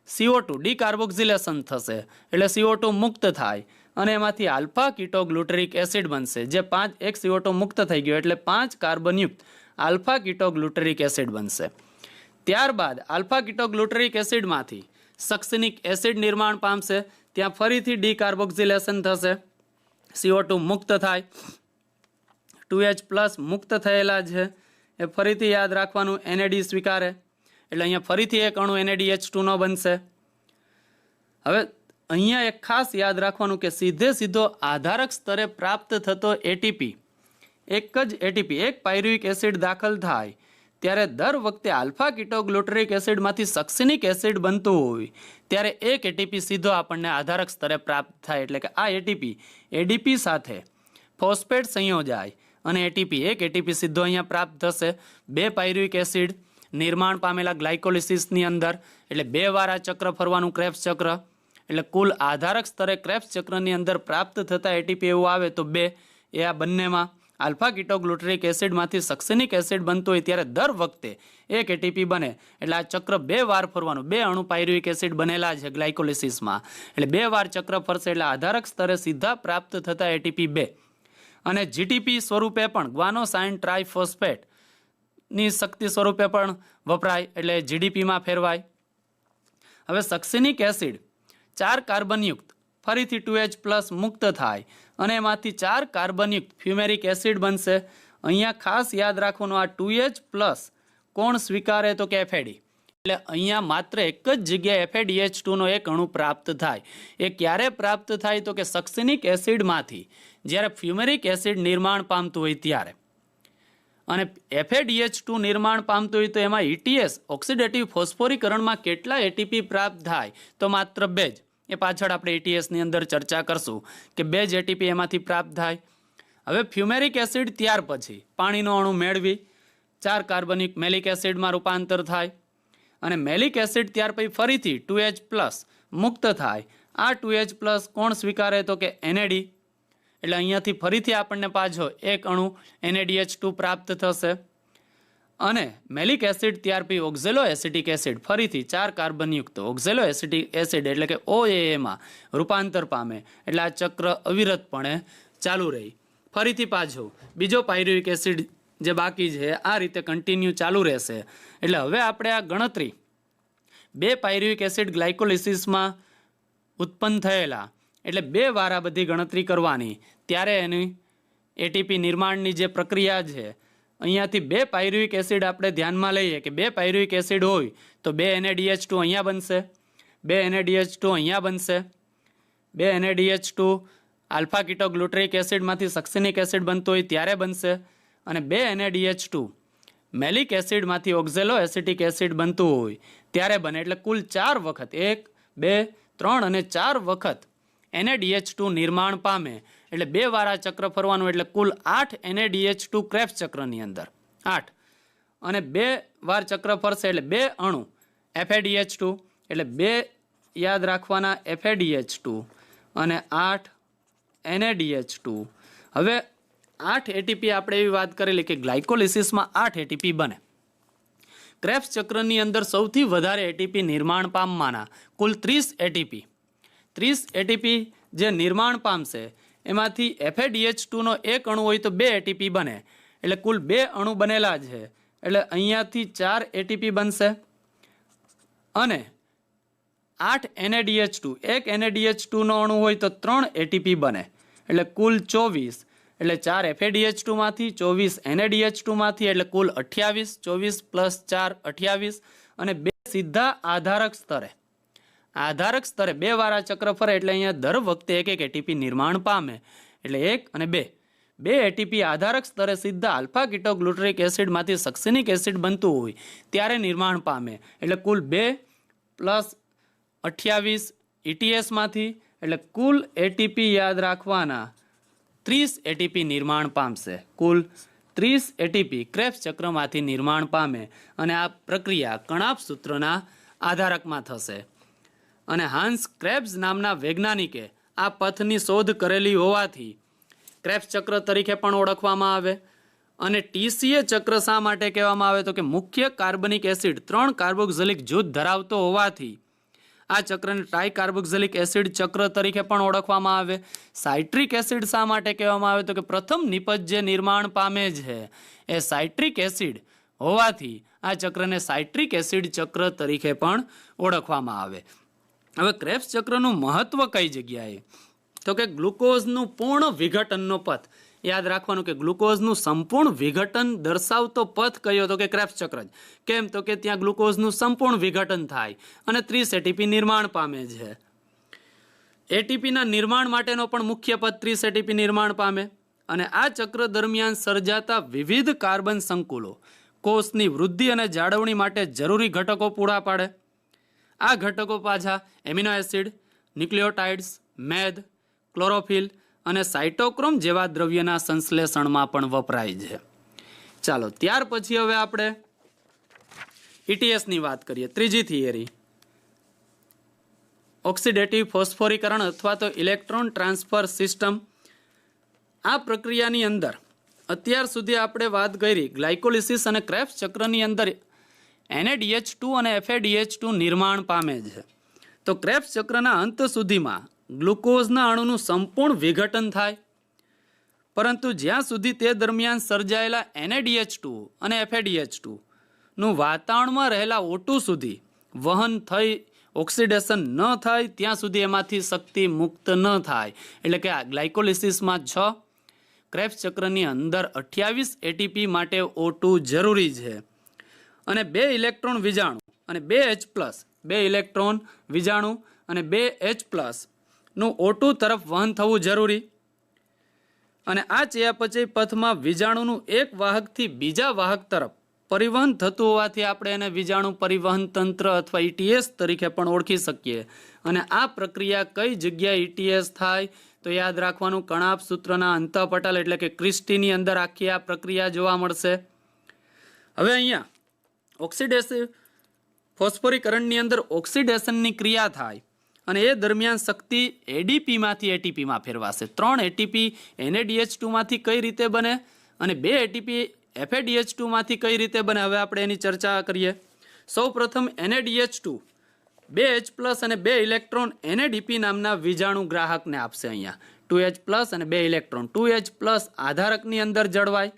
CO2 ડીકાર્બોક્સિલેશન થશે એટલે CO2 મુક્ત થાય અને એમાંથી આલ્ફા કીટોગ્લુટરિક એસિડ બનશે જે 5 એક CO2 મુક્ત થઈ ગયો એટલે 5 કાર્બનયુક્ત આલ્ફા કીટોગ્લુટરિક એસિડ બનશે. ત્યારબાદ આલ્ફા કીટોગ્લુટરિક એસિડમાંથી સક્સિનિક એસિડ નિર્માણ પામશે. ત્યાં ફરીથી ડીકાર્બોક્સિલેશન થશે, CO2 મુક્ત થાય. 2H+ મુક્ત થયેલા છે એ ફરીથી યાદ રાખવાનું NAD સ્વીકારે એટલે અહીંયા ફરીથી એક અણુ NaDH2 બનશે. હવે અહીંયા એક ખાસ યાદ રાખવાનું કે સીધો આધારક સ્તરે પ્રાપ્ત થતો ATP એક જ ATP એક પાયરુવિક એસિડ દાખલ થાય ત્યારે દર વખતે આલ્ફા કીટોગ્લુટરિક એસિડમાંથી સક્સિનિક એસિડ બનતું હોય ત્યારે એક ATP સીધો આપણને આધારક સ્તરે પ્રાપ્ત થાય. એટલે કે આ ATP ADP સાથે ફોસ્ફેટ સંયોજાય અને એક ATP સીધો અહીંયા પ્રાપ્ત થશે 2 પાયરુવિક એસિડ નિર્માણ પામેલા ગ્લાયકોલિસિસની અંદર. એટલે 2 વાર આ ચક્ર ફરવાનું ક્રેબ્સ ચક્ર. એટલે કુલ આધારક સ્તરે ક્રેબ્સ ચક્રની અંદર પ્રાપ્ત થતા ATP એવું આવે તો 2 એ આ બંનેમાં આલ્ફા કીટોગ્લુટરિક એસિડમાંથી સક્સિનિક એસિડ બનતું હોય ત્યારે દર વખતે એક ATP બને એટલે આ ચક્ર 2 વાર ફરવાનું. 2 અણુ પાયરુવિક એસિડ બનેલા છે ગ્લાયકોલિસિસમાં એટલે 2 વાર ચક્ર ફરશે એટલે આધારક સ્તરે સીધા પ્રાપ્ત થતા ATP 2 અને GTP સ્વરૂપે પણ ગ્વાનોસાઇન ટ્રાઇફોસ્ફેટ ની શક્તિ સ્વરૂપે પણ વપરાય એટલે GDPમાં ફેરવાય. હવે સક્સિનિક એસિડ 4 કાર્બનયુક્ત ફરીથી 2H+ મુક્ત થાય અને એમાંથી 4 કાર્બનયુક્ત ફ્યુમેરિક એસિડ બનશે. અહીંયા ખાસ યાદ રાખવાનું આ 2H+ કોણ સ્વીકારે તો કે FAD. એટલે અહીંયા માત્ર એક જ જગ્યાએ FADH2 એક અણુ પ્રાપ્ત થાય. એ ક્યારે પ્રાપ્ત થાય તો કે સક્સિનિક એસિડમાંથી જ્યારે ફ્યુમેરિક એસિડ નિર્માણ પામતું હોય ત્યારે. અને FADH2 નિર્માણ પામતું હોય તો એમાં ETS ઓક્સિડેટિવ ફોસ્ફોરીકરણમાં કેટલા ATP પ્રાપ્ત થાય તો માત્ર 2 જ. એ પાછળ આપણે ETS ની અંદર ચર્ચા કરશું કે 2 જ ATP એમાંથી પ્રાપ્ત થાય. હવે ફ્યુમેરિક એસિડ ત્યાર પછી પાણીનો અણુ મેળવી 4 કાર્બનિક મેલિક એસિડમાં રૂપાંતર થાય અને મેલિક એસિડ ત્યાર પછી ફરીથી 2H+ મુક્ત થાય. આ 2H+ કોણ સ્વીકારે તો કે NAD. એટલે અહીંયાથી ફરીથી આપણને પાછો એક અણુ NaDH2 પ્રાપ્ત થશે અને મેલિક એસિડ ત્યાર પછી ઓક્ઝેલો એસિટિક એસિડ ફરીથી 4 કાર્બનયુક્ત ઓક્ઝેલો એસિટિક એસિડ એટલે કે OAA રૂપાંતર પામે એટલે આ ચક્ર અવિરતપણે ચાલુ રહી. ફરીથી પાછું બીજો પાયરુવિક એસિડ જે બાકી છે આ રીતે કન્ટિન્યુ ચાલુ રહેશે. એટલે હવે આપણે આ ગણતરી 2 પાયરુવિક એસિડ ગ્લાયકોલિસિસમાં ઉત્પન્ન થયેલા એટલે 2 વાર આ બધી ગણતરી કરવાની, ત્યારે એની એટીપી નિર્માણની જે પ્રક્રિયા છે અહીંયાથી 2 પાયરુવિક એસિડ આપણે ધ્યાનમાં લઈએ કે 2 પાયરુવિક એસિડ હોય તો 2 NaDH2 અહીંયા બનશે, 2 NaDH2 અહીંયા બનશે, 2 NaDH2 આલ્ફા કીટોગ્લુટરિક એસિડમાંથી સક્સિનિક એસિડ બનતો હોય ત્યારે બનશે, અને 2 NaDH2 મેલિક એસિડમાંથી ઓક્ઝેલો એસિટિક એસિડ બનતું હોય ત્યારે બને. એટલે કુલ 4 વખત 1, 2, 3 અને 4 વખત NaDH2 નિર્માણ પામે. એટલે 2 વાર આ ચક્ર ફરવાનું એટલે કુલ 8 NaDH2 ક્રેબ્સ ચક્રની અંદર 8, અને 2 વાર ચક્ર ફરશે એટલે 2 અણુ FADH2 એટલે 2 યાદ રાખવાના FADH2 અને 8 NaDH2. હવે 8 એટીપી આપણે એવી વાત કરેલી કે ગ્લાયકોલિસિસમાં 8 એટીપી બને. ક્રેબ્સ ચક્રની અંદર સૌથી વધારે એટીપી નિર્માણ પામવાના કુલ 30 એટીપી જે નિર્માણ પામશે એમાંથી FADH2 નો 1 અણુ હોય તો 2 એટીપી બને. એટલે કુલ 2 અણુ બનેલા છે એટલે અહીંયાથી 4 એટીપી બનશે, અને 8 NaDH2 1 NaDH2 નો અણુ હોય તો 3 એટીપી બને. એટલે કુલ 24, એટલે 4 FADH2 માંથી 24 NaDH2 માંથી એટલે કુલ 28, 24 પ્લસ 4 28, અને 2 સીધા આધારક સ્તરે 2 વાર આ ચક્ર ફરે એટલે અહીંયા દર વખતે 1 એટીપી નિર્માણ પામે. એટલે 1 અને 2 એટીપી આધારક સ્તરે સીધા આલ્ફા કીટોગ્લુટરિક એસિડમાંથી સક્સિનિક એસિડ બનતું હોય ત્યારે નિર્માણ પામે. એટલે કુલ 2 પ્લસ 28 ETSમાંથી એટલે કુલ એટીપી યાદ રાખવાના 30 એટીપી નિર્માણ પામશે. કુલ 30 એટીપી ક્રેબ્સ ચક્રમાંથી નિર્માણ પામે, અને આ પ્રક્રિયા કણાપ સૂત્રના આધારકમાં થશે. અને હાન્સ ક્રેબ્સ નામના વૈજ્ઞાનિકે આ પથની શોધ કરેલી હોવાથી ક્રેબ્સ ચક્ર તરીકે પણ ઓળખવામાં આવે. અને TCA ચક્ર શા માટે કહેવામાં આવે તો કે મુખ્ય કાર્બનિક એસિડ 3 કાર્બોક્સિલિક જૂથ ધરાવતો હોવાથી આ ચક્રને ટ્રાયકાર્બોક્સિલિક એસિડ ચક્ર તરીકે પણ ઓળખવામાં આવે. સાઇટ્રિક એસિડ શા માટે કહેવામાં આવે તો કે પ્રથમ નિપજ જે નિર્માણ પામે છે એ સાઇટ્રિક એસિડ હોવાથી આ ચક્રને સાઇટ્રિક એસિડ ચક્ર તરીકે પણ ઓળખવામાં આવે. હવે ક્રેબ્સ ચક્રનું મહત્વ કઈ જગ્યાએ તો કે ગ્લુકોઝનું પૂર્ણ વિઘટનનો પથ યાદ રાખવાનું કે ગ્લુકોઝનું સંપૂર્ણ વિઘટન દર્શાવતો પથ કયો તો કે ક્રેબ્સ ચક્ર જ. કેમ તો કે ત્યાં ગ્લુકોઝનું સંપૂર્ણ વિઘટન થાય અને 30 એટીપી નિર્માણ પામે છે. એટીપીના નિર્માણ માટેનો પણ મુખ્ય પથ 30 એટીપી નિર્માણ પામે, અને આ ચક્ર દરમિયાન સર્જાતા વિવિધ કાર્બન સંકુલો કોષની વૃદ્ધિ અને જાળવણી માટે જરૂરી ઘટકો પૂરા પાડે. આ ઘટકો પાછા એમિનો એસિડ, ન્યુક્લિયોટાઇડ્સ, મેદ, ક્લોરોફિલ અને સાઇટોક્રોમ જેવા દ્રવ્યના સંશ્લેષણમાં પણ વપરાય છે. ચાલો ત્યાર પછી હવે આપણે ETSની વાત કરીએ. ત્રીજી થિયરી ઓક્સિડેટિવ ફોસ્ફોરીકરણ અથવા તો ઇલેક્ટ્રોન ટ્રાન્સફર સિસ્ટમ. આ પ્રક્રિયાની અંદર અત્યાર સુધી આપણે વાત કરી ગ્લાયકોલિસિસ અને ક્રેબ્સ ચક્રની અંદર NaDH2 અને FADH2 નિર્માણ પામે છે. તો ક્રેબ્સ ચક્રના અંત સુધીમાં ગ્લુકોઝના અણુનું સંપૂર્ણ વિઘટન થાય, પરંતુ જ્યાં સુધી તે દરમિયાન સર્જાયેલા NaDH2 અને FADH2 નું વાતાવરણમાં રહેલા O2 સુધી વહન થઈ ઓક્સિડેશન ન થાય ત્યાં સુધી એમાંથી શક્તિ મુક્ત ન થાય. એટલે કે આ ગ્લાયકોલિસિસમાં 6, ક્રેબ્સ ચક્રની અંદર 28 એટીપી માટે O2 જરૂરી છે, અને 2 ઇલેક્ટ્રોન વિજાણુ અને 2 ઇલેક્ટ્રોન વિજાણુ અને 2H+ નું O2 તરફ વહન થવું જરૂરી. અને આ ચયાપચય પથમાં વિજાણુનું એક વાહકથી બીજા વાહક તરફ પરિવહન થતું હોવાથી આપણે એને વિજાણુ પરિવહન તંત્ર અથવા ETS તરીકે પણ ઓળખી શકીએ. અને આ પ્રક્રિયા કઈ જગ્યાએ ETS થાય તો યાદ રાખવાનું કણાપ સૂત્રના અંતઃપટલ એટલે કે ક્રિસ્ટીની અંદર આખી આ પ્રક્રિયા જોવા મળશે. હવે અહીંયા ઓક્સિડેટિવ ફોસ્ફોરીકરણની અંદર ઓક્સિડેશનની ક્રિયા થાય અને એ દરમિયાન શક્તિ ADPમાંથી ATPમાં ફેરવાશે. 3 એટીપી NaDH2માંથી કઈ રીતે બને અને 2 એટીપી FADH2 માંથી કઈ રીતે બને હવે આપણે એની ચર્ચા કરીએ. સૌ પ્રથમ NaDH2 2H+ અને 2 ઇલેક્ટ્રોન NADP નામના વીજાણુ ગ્રાહકને આપશે. અહીંયા 2H+ અને 2 ઇલેક્ટ્રોન. 2H+ આધારકની અંદર જળવાય,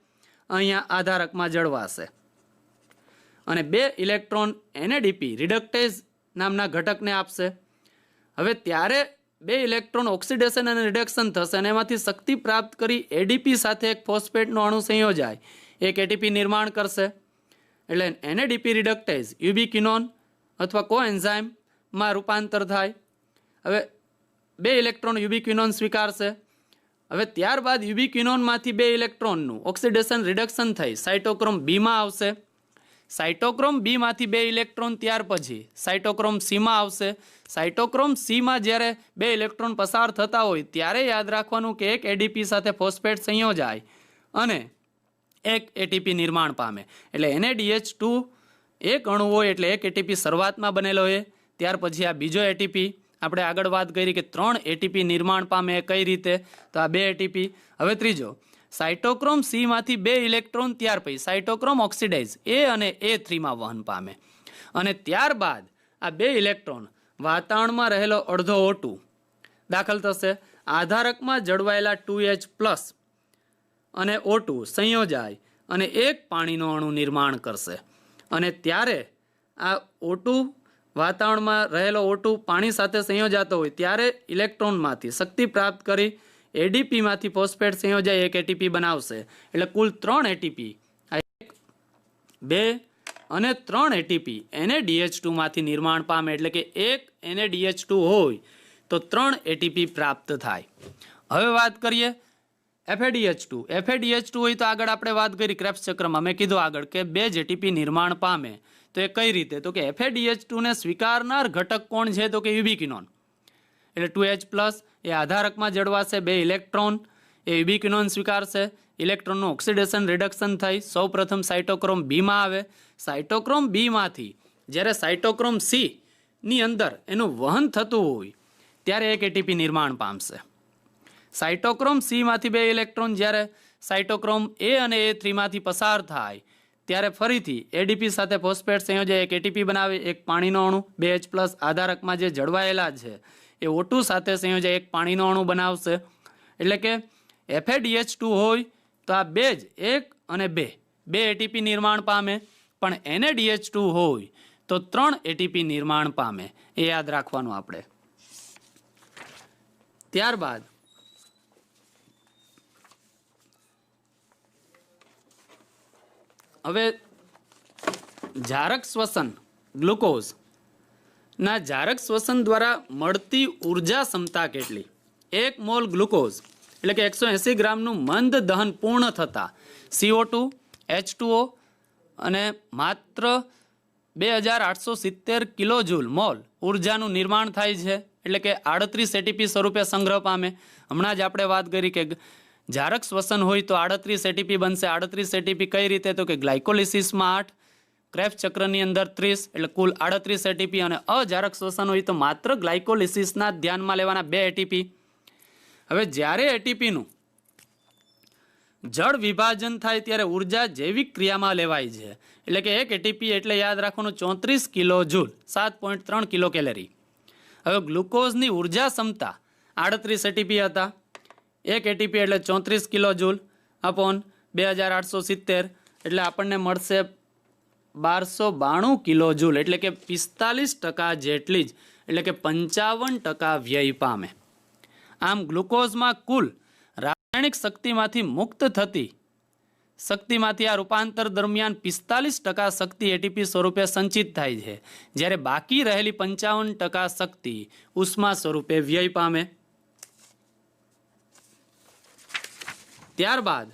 અહીંયા આધારકમાં જળવાશે, અને 2 ઇલેક્ટ્રોન NADP રિડક્ટેઝ નામના ઘટકને આપશે. હવે ત્યારે 2 ઇલેક્ટ્રોન ઓક્સિડેશન અને રિડક્શન થશે અને એમાંથી શક્તિ પ્રાપ્ત કરી ADP સાથે એક ફોસ્ફેટનો અણુ સંયોજાય એક ATP નિર્માણ કરશે. એટલે NADP રિડક્ટેઝ યુબિક્વિનોન અથવા કોએન્ઝાઇમમાં રૂપાંતર થાય. હવે 2 ઇલેક્ટ્રોન યુબિક્વિનોન સ્વીકારશે. હવે ત્યારબાદ યુબિક્વિનોનમાંથી 2 ઇલેક્ટ્રોનનું ઓક્સિડેશન રિડક્શન થઈ સાઇટોક્રોમ બીમાં આવશે. સાઇટોક્રોમ બીમાંથી 2 ઇલેક્ટ્રોન ત્યાર પછી સાઇટોક્રોમ સીમાં આવશે. સાઇટોક્રોમ સીમાં જ્યારે 2 ઇલેક્ટ્રોન પસાર થતા હોય ત્યારે યાદ રાખવાનું કે એક ADP સાથે ફોસ્ફેટ સંયોજાય અને એક ATP નિર્માણ પામે. એટલે NaDH2 એક અણુ હોય એટલે એક ATP શરૂઆતમાં બનેલો હોય, ત્યાર પછી આ બીજો ATP. આપણે આગળ વાત કરી કે 3 ATP નિર્માણ પામે કઈ રીતે, તો આ 2 ATP. હવે ત્રીજો, સાઇટોક્રોમ સીમાંથી 2 ઇલેક્ટ્રોન ત્યાર પછી સાઇટોક્રોમ ઓક્સિડાઇઝ A અને A3માં વહન પામે અને ત્યારબાદ આ 2 ઇલેક્ટ્રોન વાતાવરણમાં રહેલો અડધો O2 દાખલ થશે. આધારકમાં જળવાયેલા 2H+ અને O2 સંયોજાય અને એક પાણીનો અણુ નિર્માણ કરશે અને ત્યારે આ O2 વાતાવરણમાં રહેલો O2 પાણી સાથે સંયોજાતો હોય ત્યારે ઇલેક્ટ્રોનમાંથી શક્તિ પ્રાપ્ત કરી ADPમાંથી ફોસ્ફેટ સંયોજાય એક ATP બનાવશે. એટલે કુલ 3 ATP, 1, 2 અને 3 ATP NaDH2માંથી નિર્માણ પામે. એટલે કે એક NaDH2 હોય તો 3 ATP પ્રાપ્ત થાય. હવે વાત કરીએ FADH2. FADH2 હોય તો આગળ આપણે વાત કરી ક્રેબ્સ ચક્રમાં મેં કીધું આગળ કે 2 જ ATP નિર્માણ પામે. તો એ કઈ રીતે, તો કે FADH2 ને સ્વીકારનાર ઘટક કોણ છે, તો કે યુબિક્વિનોન. એટલે 2H+ એ આધારકમાં જળવાશે, 2 ઇલેક્ટ્રોન એ યુબિક્વિનોન સ્વીકારશે, ઇલેક્ટ્રોનનું ઓક્સિડેશન રિડક્શન થઈ સૌ પ્રથમ સાઇટોક્રોમ બીમાં આવે. સાઇટોક્રોમ બીમાંથી જ્યારે સાઇટોક્રોમ સી ની અંદર એનું વહન થતું હોય ત્યારે એક ATP નિર્માણ પામશે. સાઇટોક્રોમ સીમાંથી 2 ઇલેક્ટ્રોન જ્યારે સાઇટોક્રોમ A અને A3માંથી પસાર થાય ત્યારે ફરીથી ADP સાથે ફોસ્ફેટ સંયોજાય એક ATP બનાવે, એક પાણીનો અણુ. 2H+ આધારકમાં જે જળવાયેલા છે એ O2 સાથે સંયોજાય એક પાણીનો અણુ બનાવશે. એટલે કે FADH2 હોય તો આ 2 જ 1 અને 2 ATP નિર્માણ પામે, પણ NaDH2 હોય તો 3 ATP નિર્માણ પામે. એ યાદ રાખવાનું આપણે. ત્યારબાદ હવે જારક શ્વસન ગ્લુકોઝ ના જારક શ્વસન દ્વારા મળતી ઉર્જા ક્ષમતા કેટલી? 1 મોલ ગ્લુકોઝ એટલે કે 180 ગ્રામનું મંદ દહન પૂર્ણ થતાં CO2, H2O અને માત્ર 2870 કિલોજૂલ મોલ ઉર્જાનું નિર્માણ થાય છે. એટલે કે 38 ATP સ્વરૂપે સંગ્રહ પામે. હમણાં જ આપણે વાત કરી કે જારક શ્વસન હોય તો 38 ATP બનશે. 38 ATP કઈ રીતે, તો કે ગ્લાયકોલિસિસમાં 8, ક્રેબ્સ ચક્રની અંદર 30, એટલે કુલ 38 ATP. અને અજારક શ્વસન હોય તો માત્ર ગ્લાયકોલિસિસના ધ્યાનમાં લેવાના 2 ATP. હવે જ્યારે ATPનું જળ વિભાજન થાય ત્યારે ઉર્જા જૈવિક ક્રિયામાં લેવાય છે. એટલે કે 1 ATP એટલે યાદ રાખવાનું 34 કિલો જૂલ, 7.3 કિલો કેલરી. હવે ગ્લુકોઝની ઉર્જા ક્ષમતા 38 ATP હતા. 1 ATP એટલે 34 કિલો જૂલ અપોન 2870 એટલે આપણને મળશે 1292 કિલો જૂલ, એટલે કે 45% જેટલી જ, એટલે કે 55% વ્યય પામે. આમ ગ્લુકોઝમાં કુલ રાસાયણિક શક્તિમાંથી મુક્ત થતી શક્તિમાંથી આ રૂપાંતર દરમિયાન 45% શક્તિ ATP સ્વરૂપે સંચિત થાય છે, જ્યારે બાકી રહેલી 55% શક્તિ ઉષ્મા સ્વરૂપે વ્યય પામે. ત્યારબાદ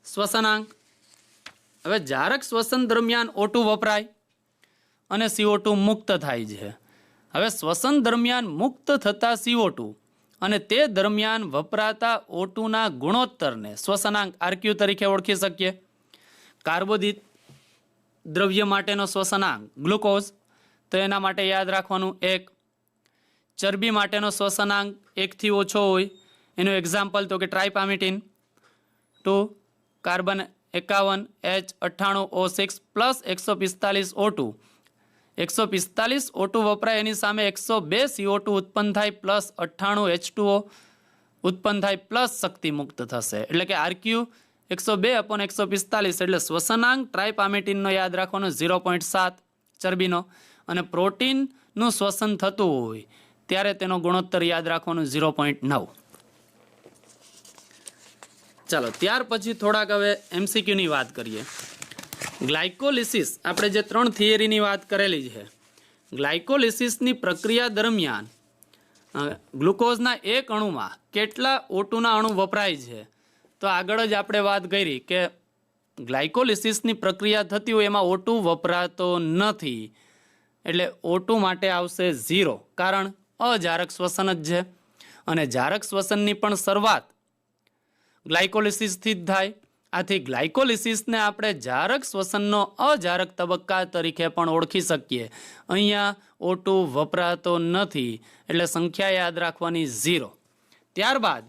શ્વસનાંક. હવે જારક શ્વસન દરમિયાન O2 વપરાય અને CO2 મુક્ત થાય છે. હવે શ્વસન દરમિયાન મુક્ત થતા CO2 અને તે દરમિયાન વપરાતા O2ના ગુણોત્તરને શ્વસનાંક RQ તરીકે ઓળખી શકીએ. કાર્બોદિત દ્રવ્ય માટેનો શ્વસનાંક ગ્લુકોઝ, તો એના માટે યાદ રાખવાનું 1. ચરબી માટેનો શ્વસનાંક 1 થી ઓછો હોય, એનું એક્ઝામ્પલ તો કે ટ્રાઇપામિટીન. 2. Carbon 51 H98O6 plus 145 O2. 145 O2 વપરાય, એની સામે 102 CO2 ઉત્પન્ન થાય પ્લસ 98 H2O ઉત્પન્ન થાય પ્લસ શક્તિ મુક્ત થશે. એટલે કે RQ 102/145 એટલે શ્વસનાંક ટ્રાઇપામેટિનનો યાદ રાખવાનો 0.7 ચરબીનો, અને પ્રોટીનનું શ્વસન થતું હોય ત્યારે તેનો ગુણોત્તર યાદ રાખવાનું 0.9. ચાલો ત્યાર પછી થોડાક હવે MCQની વાત કરીએ. ગ્લાયકોલિસિસ, આપણે જે 3 થિયરીની વાત કરેલી છે, ગ્લાયકોલિસિસની પ્રક્રિયા દરમિયાન ગ્લુકોઝના એક અણુમાં કેટલા O2ના અણુ વપરાય છે. તો આગળ જ આપણે વાત કરી કે ગ્લાયકોલિસિસની પ્રક્રિયા થતી હોય એમાં O2 વપરાતો નથી, એટલે O2 માટે આવશે 0, કારણ અજારક શ્વસન જ છે. અને જારક શ્વસનની પણ શરૂઆત ગ્લાયકોલિસિસથી જ થાય. આથી ગ્લાયકોલિસિસને આપણે જારક શ્વસનનો અજારક તબક્કા તરીકે પણ ઓળખી શકીએ. અહીંયા O2 વપરાતો નથી, એટલે સંખ્યા યાદ રાખવાની 0. ત્યારબાદ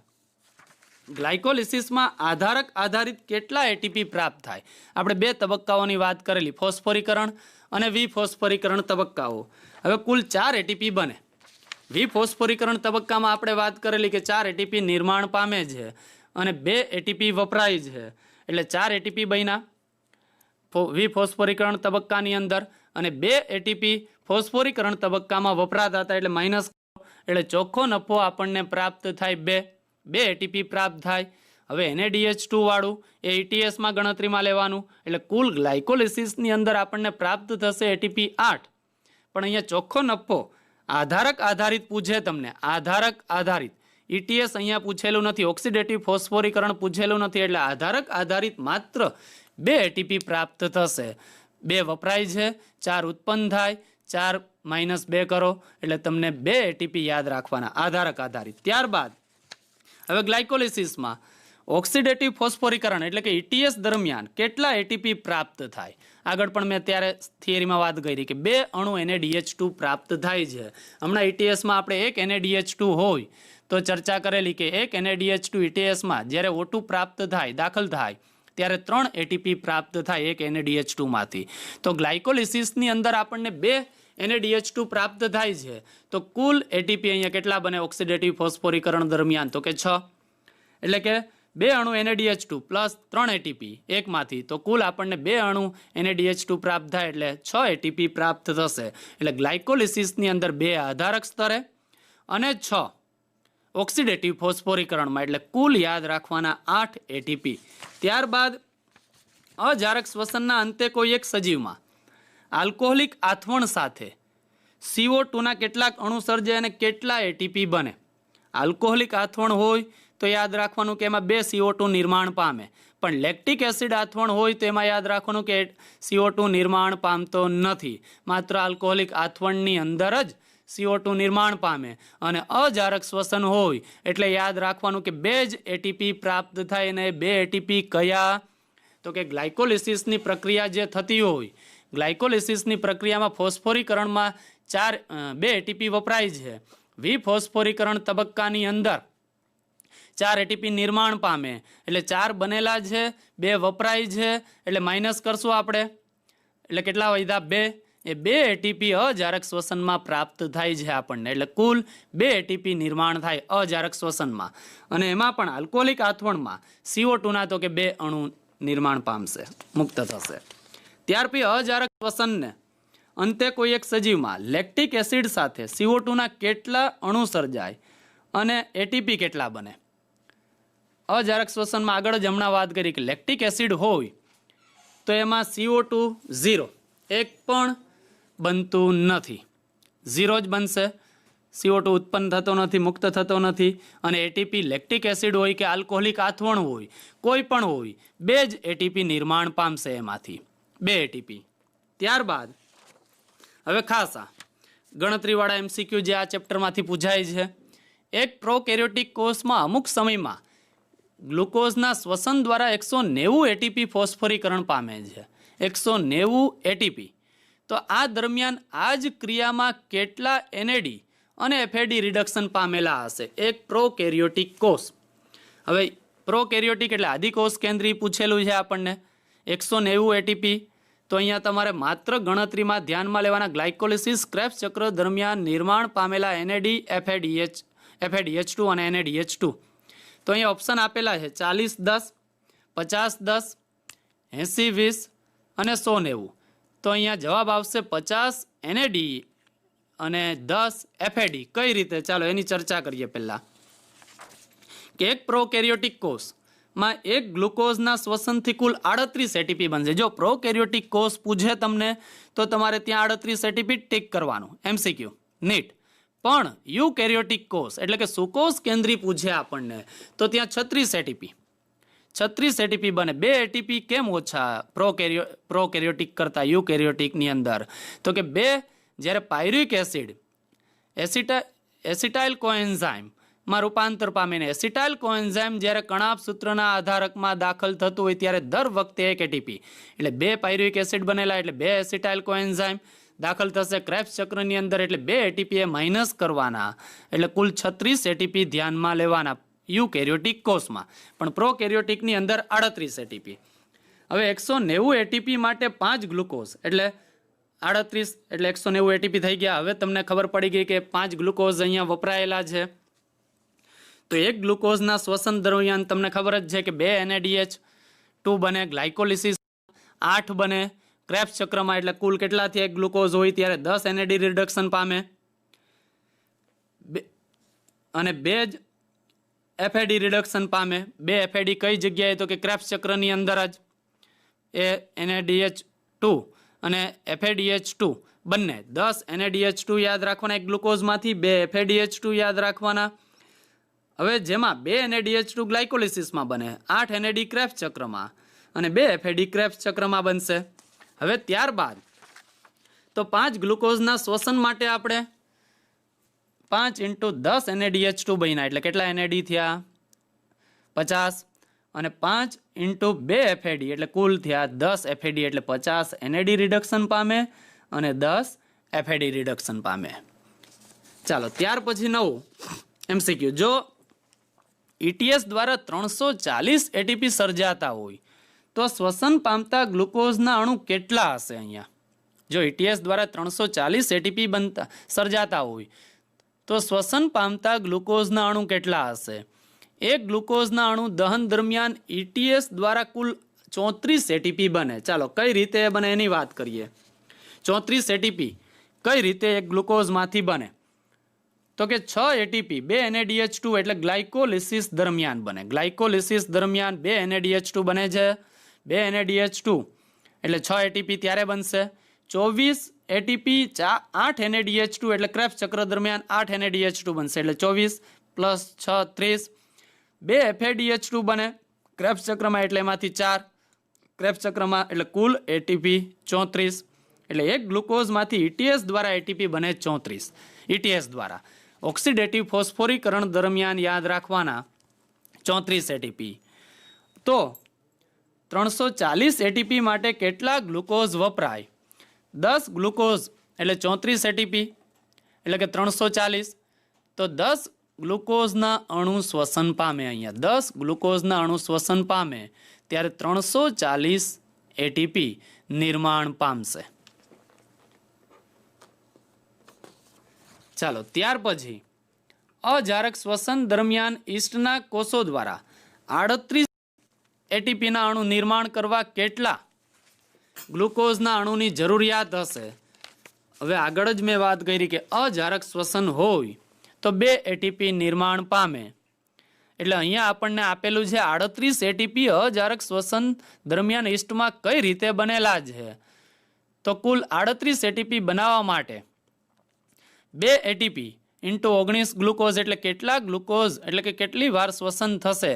ગ્લાયકોલિસિસમાં આધારક આધારિત કેટલા એટીપી પ્રાપ્ત થાય. આપણે 2 તબક્કાઓની વાત કરેલી, ફોસ્ફોરીકરણ અને વિફોસ્ફોરીકરણ તબક્કાઓ. હવે કુલ 4 એટીપી બને. વિફોસ્ફોરીકરણ તબક્કામાં આપણે વાત કરેલી કે 4 એટીપી નિર્માણ પામે છે અને 2 એટીપી વપરાય છે, એટલે 4 એટીપી બન્યા વિફોસ્ફોરીકરણ તબક્કાની અંદર, અને 2 એટીપી ફોસ્ફોરીકરણ તબક્કામાં વપરાતા હતા, એટલે માઇનસ, એટલે ચોખ્ખો નફો આપણને પ્રાપ્ત થાય 2 એટીપી પ્રાપ્ત થાય. હવે NaDH2 વાળું એ ETSમાં ગણતરીમાં લેવાનું, એટલે કુલ ગ્લાયકોલિસિસની અંદર આપણને પ્રાપ્ત થશે એટીપી 8. પણ અહીંયા ચોખ્ખો નફો આધારક આધારિત પૂછે તમને, આધારક આધારિત. ETS અહીંયા પૂછેલું નથી, ઓક્સિડેટિવ ફોસ્ફોરીકરણ પૂછેલું નથી, એટલે આધારક આધારિત માત્ર 2 એટીપી પ્રાપ્ત થશે. 2 વપરાય છે, 4 ઉત્પન્ન થાય, 4 -2 કરો એટલે તમને 2 એટીપી યાદ રાખવાના, આધારક આધારિત. ત્યારબાદ હવે ગ્લાયકોલિસિસમાં ઓક્સિડેટિવ ફોસ્ફોરીકરણ એટલે કે ETS દરમિયાન કેટલા એટીપી પ્રાપ્ત થાય. આગળ પણ મેં ત્યારે થિયરીમાં વાત કરી કે 2 અણુ NaDH2 પ્રાપ્ત થાય છે. હમણાં ETSમાં આપણે 1 NaDH2 હોય તો ચર્ચા કરેલી કે 1 NaDH2 ETSમાં જ્યારે O2 પ્રાપ્ત થાય, દાખલ થાય, ત્યારે 3 એટીપી પ્રાપ્ત થાય 1 NaDH2 માંથી. તો ગ્લાયકોલિસિસની અંદર આપણને 2 NaDH2 પ્રાપ્ત થાય છે, તો કુલ એટીપી અહીંયા કેટલા બને ઓક્સિડેટિવ ફોસ્ફોરીકરણ દરમિયાન, તો કે 6. એટલે કે 2 અણુ NaDH2 પ્લસ 3 એટીપી એકમાંથી, તો કુલ આપણને 2 અણુ NaDH2 પ્રાપ્ત થાય, એટલે 6 એટીપી પ્રાપ્ત થશે. એટલે ગ્લાયકોલિસિસની અંદર 2 આધારક સ્તરે અને 6 ઓક્સિડેટિવ ફોસ્ફોરીકરણમાં, એટલે કુલ યાદ રાખવાના 8 એટીપી. ત્યારબાદ અજારક શ્વસનના અંતે કોઈ એક સજીવમાં આલ્કોહોલિક આથવણ સાથે CO2ના કેટલાક અણુ સર્જાય અને કેટલા એટીપી બને. આલ્કોહોલિક આથવણ હોય તો યાદ રાખવાનું કે એમાં 2 CO2 નિર્માણ પામે, પણ લેક્ટિક એસિડ આથવણ હોય તો એમાં યાદ રાખવાનું કે CO2 નિર્માણ પામતો નથી, માત્ર આલ્કોહોલિક આથવણની અંદર જ CO2 નિર્માણ પામે. અને અજારક શ્વસન હોય એટલે યાદ રાખવાનું કે 2 જ એટીપી પ્રાપ્ત થાય, અને 2 એટીપી કયા, તો કે ગ્લાયકોલિસિસની પ્રક્રિયા જે થતી હોય, ગ્લાયકોલિસિસની પ્રક્રિયામાં ફોસ્ફોરીકરણમાં 2 એટીપી વપરાય છે. વિફોસ્ફોરીકરણ તબક્કાની અંદર 4 એટીપી નિર્માણ પામે, એટલે 4 બનેલા છે, 2 વપરાય છે, એટલે માઇનસ કરશું આપણે, એટલે કેટલા વધ્યા 2. એ 2 એટીપી અજારક શ્વસનમાં પ્રાપ્ત થાય છે આપણને, એટલે કુલ 2 એટીપી નિર્માણ થાય અજારક શ્વસનમાં. અને એમાં પણ આલ્કોહોલિક આથવણમાં CO2ના તો કે 2 અણુ નિર્માણ પામશે, મુક્ત થશે. ત્યાર પછી અજારક શ્વસનને અંતે કોઈ એક સજીવમાં લેક્ટિક એસિડ સાથે CO2ના કેટલા અણુ સર્જાય અને એટીપી કેટલા બને. અજારક શ્વસનમાં આગળ જ હમણાં વાત કરી કે લેક્ટિક એસિડ હોય તો એમાં CO2 0, એક પણ બનતું નથી, 0 જ બનશે. CO2 ઉત્પન્ન થતો નથી, મુક્ત થતો નથી. અને એટીપી લેક્ટિક એસિડ હોય કે આલ્કોહોલિક આથવણ હોય, કોઈ પણ હોય, 2 જ એટીપી નિર્માણ પામશે, એમાંથી 2 એટીપી. ત્યારબાદ હવે ખાસ આ ગણતરીવાળા MCQ જે આ ચેપ્ટરમાંથી પૂછાય છે. એક પ્રોકેરિયોટિક કોષમાં અમુક સમયમાં ગ્લુકોઝના શ્વસન દ્વારા 190 એટીપી ફોસ્ફોરીકરણ પામે છે, 190 એટીપી. તો આ દરમિયાન આ જ ક્રિયામાં કેટલા NAD અને FAD રિડક્શન પામેલા હશે એક પ્રોકેરિયોટિક કોષ. હવે પ્રોકેરિયોટિક એટલે આદિકોષ કેન્દ્રી પૂછેલું છે આપણને, 190 એટીપી, તો અહીંયા તમારે માત્ર ગણતરીમાં ધ્યાનમાં લેવાના ગ્લાયકોલિસિસ ક્રેબ્સ ચક્ર દરમિયાન નિર્માણ પામેલા એનએડી, FADH2 અને NADH2. તો અહીંયા ઓપ્શન આપેલા છે 40-10, 50-10, 80-20 અને 190. તો અહીંયા જવાબ આવશે 50 NAD અને 10 FAD. કઈ રીતે? ચાલો એની ચર્ચા કરીએ પહેલા. કે એક પ્રોકેરિયોટિક કોષમાં એક ગ્લુકોઝના શ્વસનથી કુલ 38 એટીપી બનશે. જો પ્રોકેરિયોટિક કોષ પૂછે તમને તો તમારે ત્યાં 38 એટીપી ટીક કરવાનું, MCQ નીટ. પણ યુકેરિયોટિક કોષ એટલે કે સુકોષ કેન્દ્રી પૂછે આપણને તો ત્યાં 36 એટીપી 36 એટીપી બને. 2 એટીપી કેમ ઓછા પ્રોકેરિયોટિક કરતા યુકેરિયોટિકની અંદર? તો કે 2 જ્યારે પાયરુવિક એસિડ એસિટાઇલ કોએન્ઝાઇમ માં રૂપાંતર પામીને એસિટાઇલ કોએન્ઝાઇમ જ્યારે કણાભ સૂત્રના આધારકમાં દાખલ થતું હોય ત્યારે દર વખતે 1 એટીપી એટલે 2 પાયરુવિક એસિડ બનેલા એટલે 2 એસિટાઇલ કોએન્ઝાઇમ દાખલ થશે ક્રેબ્સ ચક્રની અંદર એટલે 2 એટીપી એ માઇનસ કરવાના એટલે કુલ 36 એટીપી ધ્યાનમાં લેવાના યુકેરિયોટિક કોષમાં. પણ પ્રોકેરિયોટિકની અંદર 38 એટીપી. હવે 190 એટીપી માટે 5 ગ્લુકોઝ એટલે 38 એટલે 190 એટીપી થઈ ગયા. હવે તમને ખબર પડી ગઈ કે 5 ગ્લુકોઝ અહીંયા વપરાયેલા છે. તો એક ગ્લુકોઝના શ્વસન દરમિયાન તમને ખબર જ છે કે 2 NADH2 બને, ગ્લાયકોલિસિસ 8 બને ક્રેબ્સ ચક્રમાં એટલે કુલ કેટલા થયા? એક ગ્લુકોઝ હોય ત્યારે 10 NAD રિડક્શન પામે અને 2 જ FAD રિડક્શન પામે. 2 FAD કઈ જગ્યાએ? તો કે ક્રેબ્સ ચક્રની અંદર જ. એ NADH2 અને FADH2 બંને 10 NADH2 યાદ રાખવાના એક ગ્લુકોઝમાંથી, 2 FADH2 યાદ રાખવાના. હવે જેમાં 2 NADH2 ગ્લાયકોલિસિસમાં બને, 8 NAD ક્રેબ્સ ચક્રમાં અને 2 FAD ક્રેબ્સ ચક્રમાં બનશે. હવે ત્યારબાદ તો 5 ગ્લુકોઝના શ્વસન માટે આપણે 5 × 10 NADH2 બન્યા એટલે કેટલા NAD થયા? 50 અને 5 × 2 FAD એટલે કુલ થયા 10 FAD એટલે 50 NAD રિડક્શન પામે અને 10 FAD રિડક્શન પામે. ચાલો ત્યાર પછી નવું MCQ. જો ETS દ્વારા 340 એટીપી સર્જાતા હોય તો શ્વસન પામતા ગ્લુકોઝના અણુ કેટલા હશે? અહીંયા જો ETS દ્વારા 340 એટીપી સર્જાતા હોય તો શ્વસન પામતા ગ્લુકોઝના અણુ કેટલા હશે? એક ગ્લુકોઝના અણુ દહન દરમિયાન ETS દ્વારા કુલ 34 એટીપી બને. ચાલો કઈ રીતે બને એની વાત કરીએ. 34 એટીપી કઈ રીતે એક ગ્લુકોઝમાંથી બને? તો કે 6 એટીપી 2 NADH2 એટલે ગ્લાયકોલિસિસ દરમિયાન બને. ગ્લાયકોલિસિસ દરમિયાન 2 NADH2 બને છે. 2 NADH2 એટલે 6 એટીપી ત્યારે બનશે. 24 એટીપી 8 NADH2 એટલે ક્રેબ્સ ચક્ર દરમિયાન 8 NADH2 બનશે એટલે 24 + 6 30. 2 FADH2 બને ક્રેબ્સ ચક્રમાં એટલે એમાંથી 4 ક્રેબ્સ ચક્રમાં એટલે કુલ એટીપી 34 એટલે એક ગ્લુકોઝમાંથી ETS દ્વારા એટીપી બને 34 ETS દ્વારા. ઓક્સિડેટિવ ફોસ્ફોરીકરણ દરમિયાન યાદ રાખવાના 34 એટીપી. તો 340 એટીપી માટે કેટલા ગ્લુકોઝ વપરાય? 10 ગ્લુકોઝ એટલે 34 એટીપી એટલે કે 340. તો 10 ગ્લુકોઝના અણુ શ્વસન પામે. અહીંયા 10 ગ્લુકોઝના અણુ શ્વસન પામે ત્યારે 340 એટીપી નિર્માણ પામશે. ચાલો ત્યાર પછી અજારક શ્વસન દરમિયાન ઈસ્ટના કોષો દ્વારા 38 એટીપીના અણુ નિર્માણ કરવા કેટલા ગ્લુકોઝના અણુની જરૂરિયાત હશે? હવે આગળ જ મેં વાત કરી કે અજારક શ્વસન હોય તો 2 એટીપી નિર્માણ પામે એટલે અહીંયા આપણને આપેલું છે 38 એટીપી અજારક શ્વસન દરમિયાન ઈસ્ટમાં કઈ રીતે બનેલા છે? તો કુલ 38 એટીપી બનાવવા માટે 2 એટીપી × 19 ગ્લુકોઝ એટલે કેટલા ગ્લુકોઝ એટલે કે કેટલી વાર શ્વસન થશે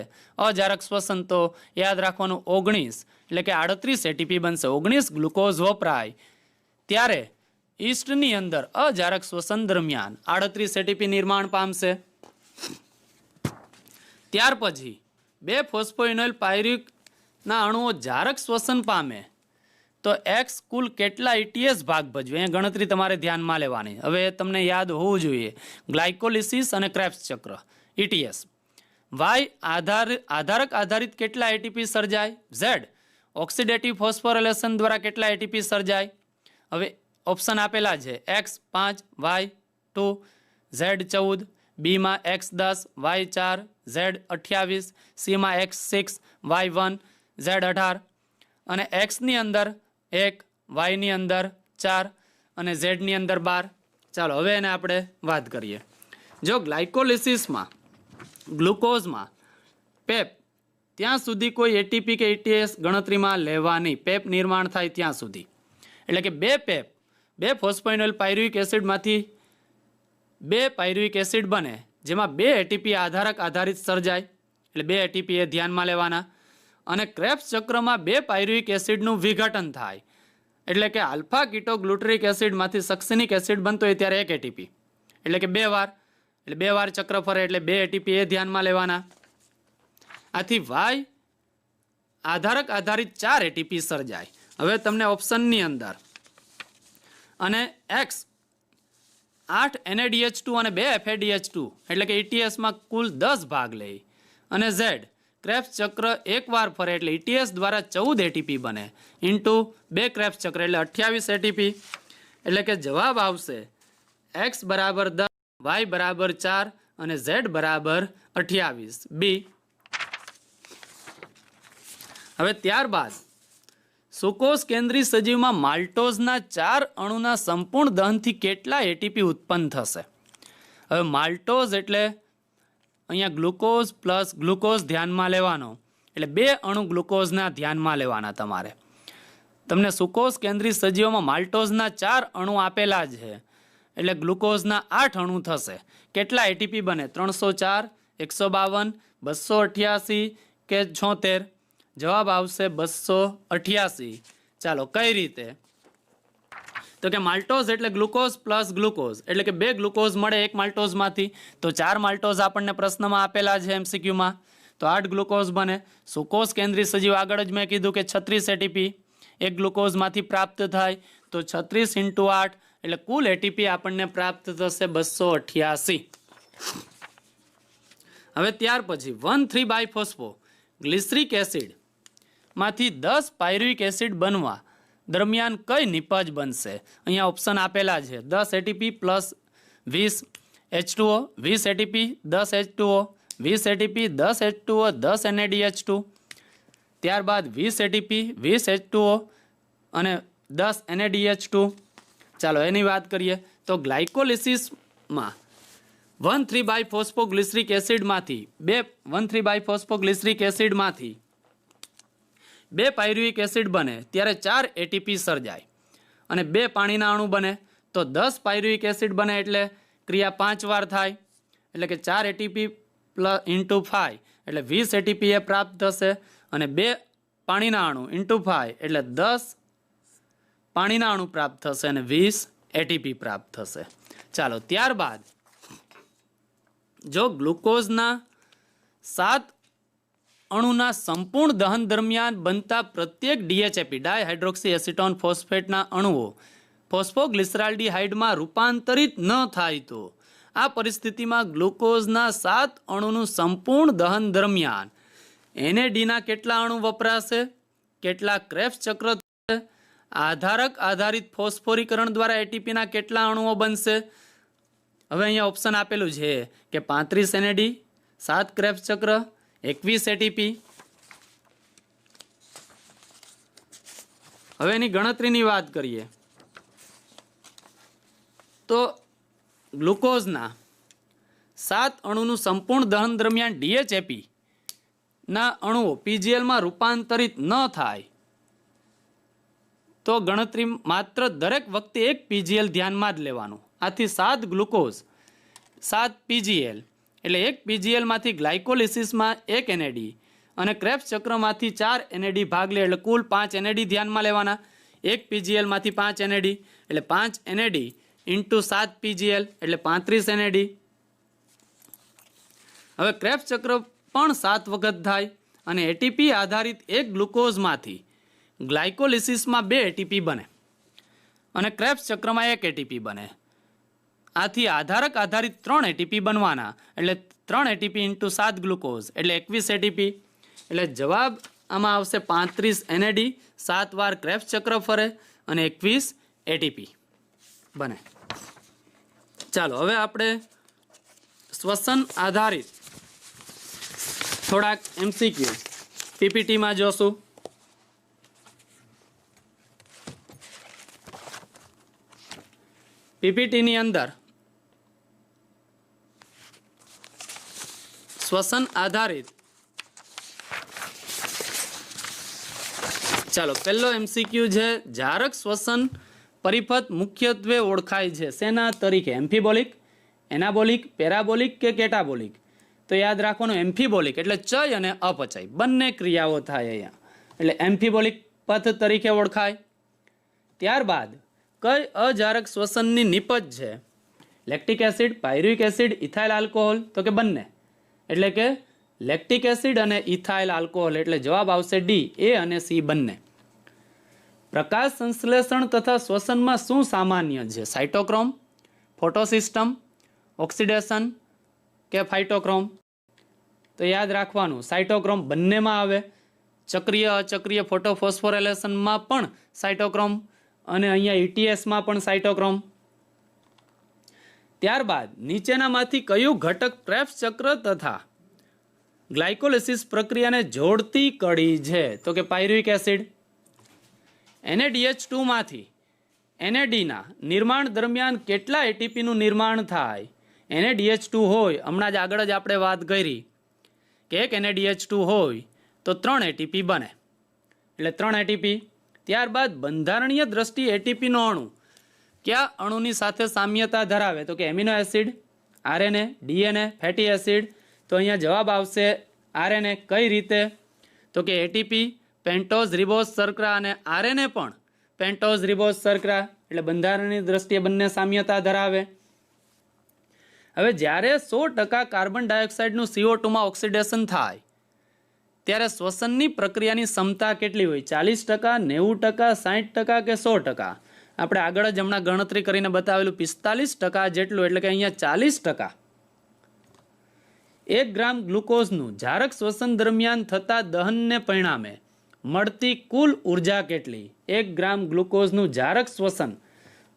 અજારક શ્વસન? તો યાદ રાખવાનું 19 એટલે કે 38 એટીપી બનશે. 19 ગ્લુકોઝ વપરાય ત્યારે ઈસ્ટની અંદર અજારક શ્વસન દરમિયાન 38 એટીપી નિર્માણ પામશે. ત્યાર પછી 2 ફોસ્ફોઇનોઇલ પાયરુવિકના અણુઓ જારક શ્વસન પામે તો X કુલ કેટલા ETS ભાગ ભજવે? અહીંયા ગણતરી તમારે ધ્યાનમાં લેવાની. હવે તમને યાદ હોવું જોઈએ ગ્લાયકોલિસિસ અને ક્રેબ્સ ચક્ર ETS. Y આધારક આધારિત કેટલા એટીપી સર્જાય? Z ઓક્સિડેટિવ ફોસ્ફોરિલેશન દ્વારા કેટલા એટીપી સર્જાય? હવે ઓપ્શન આપેલા છે X5 Y2 Z14 બી માં X10 Y4 Z28 સી માં X6 Y1 Z18 અને X ની અંદર 1 Y ની અંદર 4 અને Z ની અંદર 12. ચાલો હવે એને આપણે વાત કરીએ. જો ગ્લાયકોલિસિસમાં ગ્લુકોઝમાં પેપ ત્યાં સુધી કોઈ એટીપી કે એટીએસ ગણતરીમાં લેવાની, પેપ નિર્માણ થાય ત્યાં સુધી. એટલે કે બે ફોસ્ફોઇનોલ પાયરુવિક એસિડમાંથી 2 પાયરુવિક એસિડ બને જેમાં 2 એટીપી આધારિત સર્જાય, એટલે 2 એટીપી એ ધ્યાનમાં લેવાના. અને ક્રેબ્સ ચક્રમાં 2 પાયરુવિક એસિડનું વિઘટન થાય, એટલે કે આલ્ફા કીટોગ્લુટરિક એસિડમાંથી સક્સિનિક એસિડ બનતો હોય ત્યારે 1 એટીપી, એટલે કે 2 વાર, એટલે 2 વાર ચક્ર ફરે એટલે 2 એટીપી એ ધ્યાનમાં લેવાના. આથી વાય આધારિત 4 એટીપી સર્જાય. હવે તમને ઓપ્શનની અંદર અને એક્સ 8 NaDH2 અને 2 FADH2 એટલે કે ETSમાં કુલ 10 ભાગ લે અને ઝેડ ક્રેબ્સ ચક્ર એક વાર ફરે એટલે ETS દ્વારા 14 એટીપી બને ઇન્ટુ 2 ક્રેબ્સ ચક્ર એટલે 28 એટીપી. એટલે કે જવાબ આવશે X બરાબર 10, Y બરાબર 4 અને Z બરાબર 28 બી. હવે ત્યારબાદ સુકોષ કેન્દ્રી સજીવમાં માલ્ટોઝના 4 અણુના સંપૂર્ણ દહનથી કેટલા એટીપી ઉત્પન્ન થશે? હવે માલ્ટોઝ એટલે અહીંયા ગ્લુકોઝ પ્લસ ગ્લુકોઝ ધ્યાનમાં લેવાનો, એટલે 2 અણુ ગ્લુકોઝના ધ્યાનમાં લેવાના તમારે. તમને સુકોષ કેન્દ્રી સજીવોમાં માલ્ટોઝના 4 અણુ આપેલા છે, એટલે ગ્લુકોઝના 8 અણુ થશે. કેટલા એટીપી બને? 304, 152, 288 કે 76? જવાબ આવશે 288. ચાલો કઈ રીતે? તો કે માલ્ટોઝ એટલે ગ્લુકોઝ પ્લસ ગ્લુકોઝ, એટલે કે 2 ગ્લુકોઝ મળે 1 માલ્ટોઝમાંથી, તો 4 માલ્ટોઝ આપણને પ્રશ્નમાં આપેલા છે MCQમાં, તો 8 ગ્લુકોઝ બને. સુકોષ કેન્દ્રી સજીવ આગળ જ મેં કીધું કે 36 એટીપી 1 ગ્લુકોઝમાંથી પ્રાપ્ત થાય, તો 36 × 8 એટલે કુલ એટીપી આપણને પ્રાપ્ત થશે 288. હવે ત્યાર પછી 1,3-બાયફોસ્ફો ગ્લિસરિક એસિડ માંથી 10 પાયરુવિક એસિડ બનવા દરમિયાન કઈ નિપજ બનશે? અહીંયા ઓપ્શન આપેલા છે 10 ATP plus 20 H2O, 20 ATP 10 H2O, 20 ATP 10 H2O 10 NaDH2, ત્યારબાદ 20 એટીપી 20 H2O અને 10 NaDH2. ચાલો એની વાત કરીએ તો ગ્લાયકોલિસિસમાં 1,3-બાયફોસ્ફોગ્લિસરિક એસિડમાંથી 1,3-બાયફોસ્ફોગ્લિસરિક એસિડમાંથી 2 પાયરુવિક એસિડ બને ત્યારે 4 એટીપી સર્જાય અને 2 પાણીના અણુ બને તો 10 પાયરુવિક એસિડ બને એટલે ક્રિયા 5 વાર થાય, એટલે કે 4 એટીપી પ્લસ ઇન્ટુ 5 એટલે 20 એટીપી એ પ્રાપ્ત થશે અને 2 પાણીના અણુ ઇન્ટુ 5 એટલે 10 પાણીના અણુ પ્રાપ્ત થશે અને 20 એટીપી પ્રાપ્ત થશે. ચાલો ત્યારબાદ જો ગ્લુકોઝના 7 અણુના સંપૂર્ણ દહન દરમિયાન બનતા પ્રત્યેક DHAP ડાયહાઇડ્રોક્સી એસિટોન ફોસ્ફેટના અણુઓ ફોસ્ફોગ્લિસરાલ્ડિહાઇડમાં રૂપાંતરિત ન થાય તો આ પરિસ્થિતિમાં ગ્લુકોઝના 7 અણુનું સંપૂર્ણ દહન દરમિયાન NADના કેટલા અણુ વપરાશે? કેટલા ક્રેબ્સ ચક્ર થશે? આધારિત ફોસ્ફોરીકરણ દ્વારા એટીપીના કેટલા અણુઓ બનશે? હવે અહીંયા ઓપ્શન આપેલું છે કે 35 NAD, 7 ક્રેબ્સ ચક્ર, 21 એટીપી. હવે એની ગણતરીની વાત કરીએ તો ગ્લુકોઝના 7 અણુનું સંપૂર્ણ દહન દરમિયાન DHAP ના અણુઓ PGLમાં રૂપાંતરિત ન થાય તો ગણતરી માત્ર દરેક વખતે એક PGL ધ્યાનમાં જ લેવાનું. આથી 7 ગ્લુકોઝ 7 PGL એટલે એક PGL માંથી ગ્લાયકોલિસિસમાં 1 NAD અને ક્રેબ્સ ચક્રમાંથી 4 NAD ભાગ લે એટલે કુલ 5 NAD ધ્યાનમાં લેવાના. એક PGL માંથી 5 NAD એટલે 5 NAD ઇન્ટુ 7 PGL એટલે 35 NAD. હવે ક્રેબ્સ ચક્ર પણ 7 વખત થાય અને એટીપી આધારિત એક ગ્લુકોઝમાંથી ગ્લાયકોલિસિસમાં 2 એટીપી બને અને ક્રેબ્સ ચક્રમાં 1 એટીપી બને. આથી આધારિત 3 એટીપી બનવાના એટલે 3 એટીપી ઇન્ટુ 7 ગ્લુકોઝ એટલે 21 એટીપી. એટલે જવાબ આમાં આવશે 35 NAD, 7 વાર ક્રેબ્સ ચક્ર ફરે અને 21 ATP બને. ચાલો હવે આપણે શ્વસન આધારિત થોડાક MCQ PPTમાં જોશું. PPTની અંદર શ્વસન આધારિત, ચાલો પહેલો MCQ છે, જારક શ્વસન પરિપથ મુખ્યત્વે ઓળખાય છે શેના તરીકે? એમ્ફીબોલિક, એનાબોલિક, પેરાબોલિક કે કેટાબોલિક? તો યાદ રાખવાનું એમ્ફીબોલિક એટલે ચય અને અપચય બંને ક્રિયાઓ થાય અહીંયા, એટલે એમ્ફીબોલિક પથ તરીકે ઓળખાય. ત્યારબાદ કઈ અજારક શ્વસનની નિપજ છે? Lactic acid, pyruvic acid, ethyl alcohol? તો કે બંને, એટલે કે લેક્ટિક એસિડ અને ઇથાઇલ આલ્કોહોલ, એટલે જવાબ આવશે ડી, એ અને સી બંને. પ્રકાશ સંશ્લેષણ તથા શ્વસનમાં શું સામાન્ય છે? સાઇટોક્રોમ, ફોટોસિસ્ટમ, ઓક્સિડેશન કે ફાઇટોક્રોમ? તો યાદ રાખવાનું સાઇટોક્રોમ બંનેમાં આવે. ચક્રીય અચક્રીય ફોટોફોસ્ફોરેલેશનમાં પણ સાઇટોક્રોમ અને અહીંયા ETSમાં પણ સાઇટોક્રોમ. ત્યારબાદ નીચેનામાંથી કયું ઘટક ક્રેબ્સ ચક્ર તથા ગ્લાયકોલિસિસ પ્રક્રિયાને જોડતી કડી છે? તો કે પાયરુવિક એસિડ. NaDH2 માંથી NADના નિર્માણ દરમિયાન કેટલા ATPનું નિર્માણ થાય? NaDH2 હોય, હમણાં જ આગળ જ આપણે વાત કરી કે એક NaDH2 હોય તો 3 ATP બને, એટલે 3 ATP. ત્યારબાદ બંધારણીય દ્રષ્ટિએ ATPનો અણુ કયા અણુની સાથે સામ્યતા ધરાવે? તો કે amino acid, RNA, DNA, fatty acid? તો અહીંયા જવાબ આવશે RNA. કઈ રીતે? તો કે ATP પેન્ટોઝ રિબોઝ શર્કરા અને RNA પણ પેન્ટોઝ રિબોઝ શર્કરા, એટલે બંધારણની દ્રષ્ટિએ બંને સામ્યતા ધરાવે. હવે જ્યારે 100% કાર્બન ડાયોક્સાઇડનું CO2માં ઓક્સિડેશન થાય ત્યારે શ્વસનની પ્રક્રિયાની ક્ષમતા કેટલી હોય? 40%, 90%, 60% કે 100%? આપણે આગળ જ હમણાં ગણતરી કરીને બતાવેલું 45% જેટલું, એટલે કે અહીંયા 40%. 1 ગ્રામ ગ્લુકોઝનું જારક શ્વસન દરમિયાન થતા દહનને પરિણામે મળતી કુલ ઉર્જા કેટલી? 1 ગ્રામ ગ્લુકોઝનું જારક શ્વસન,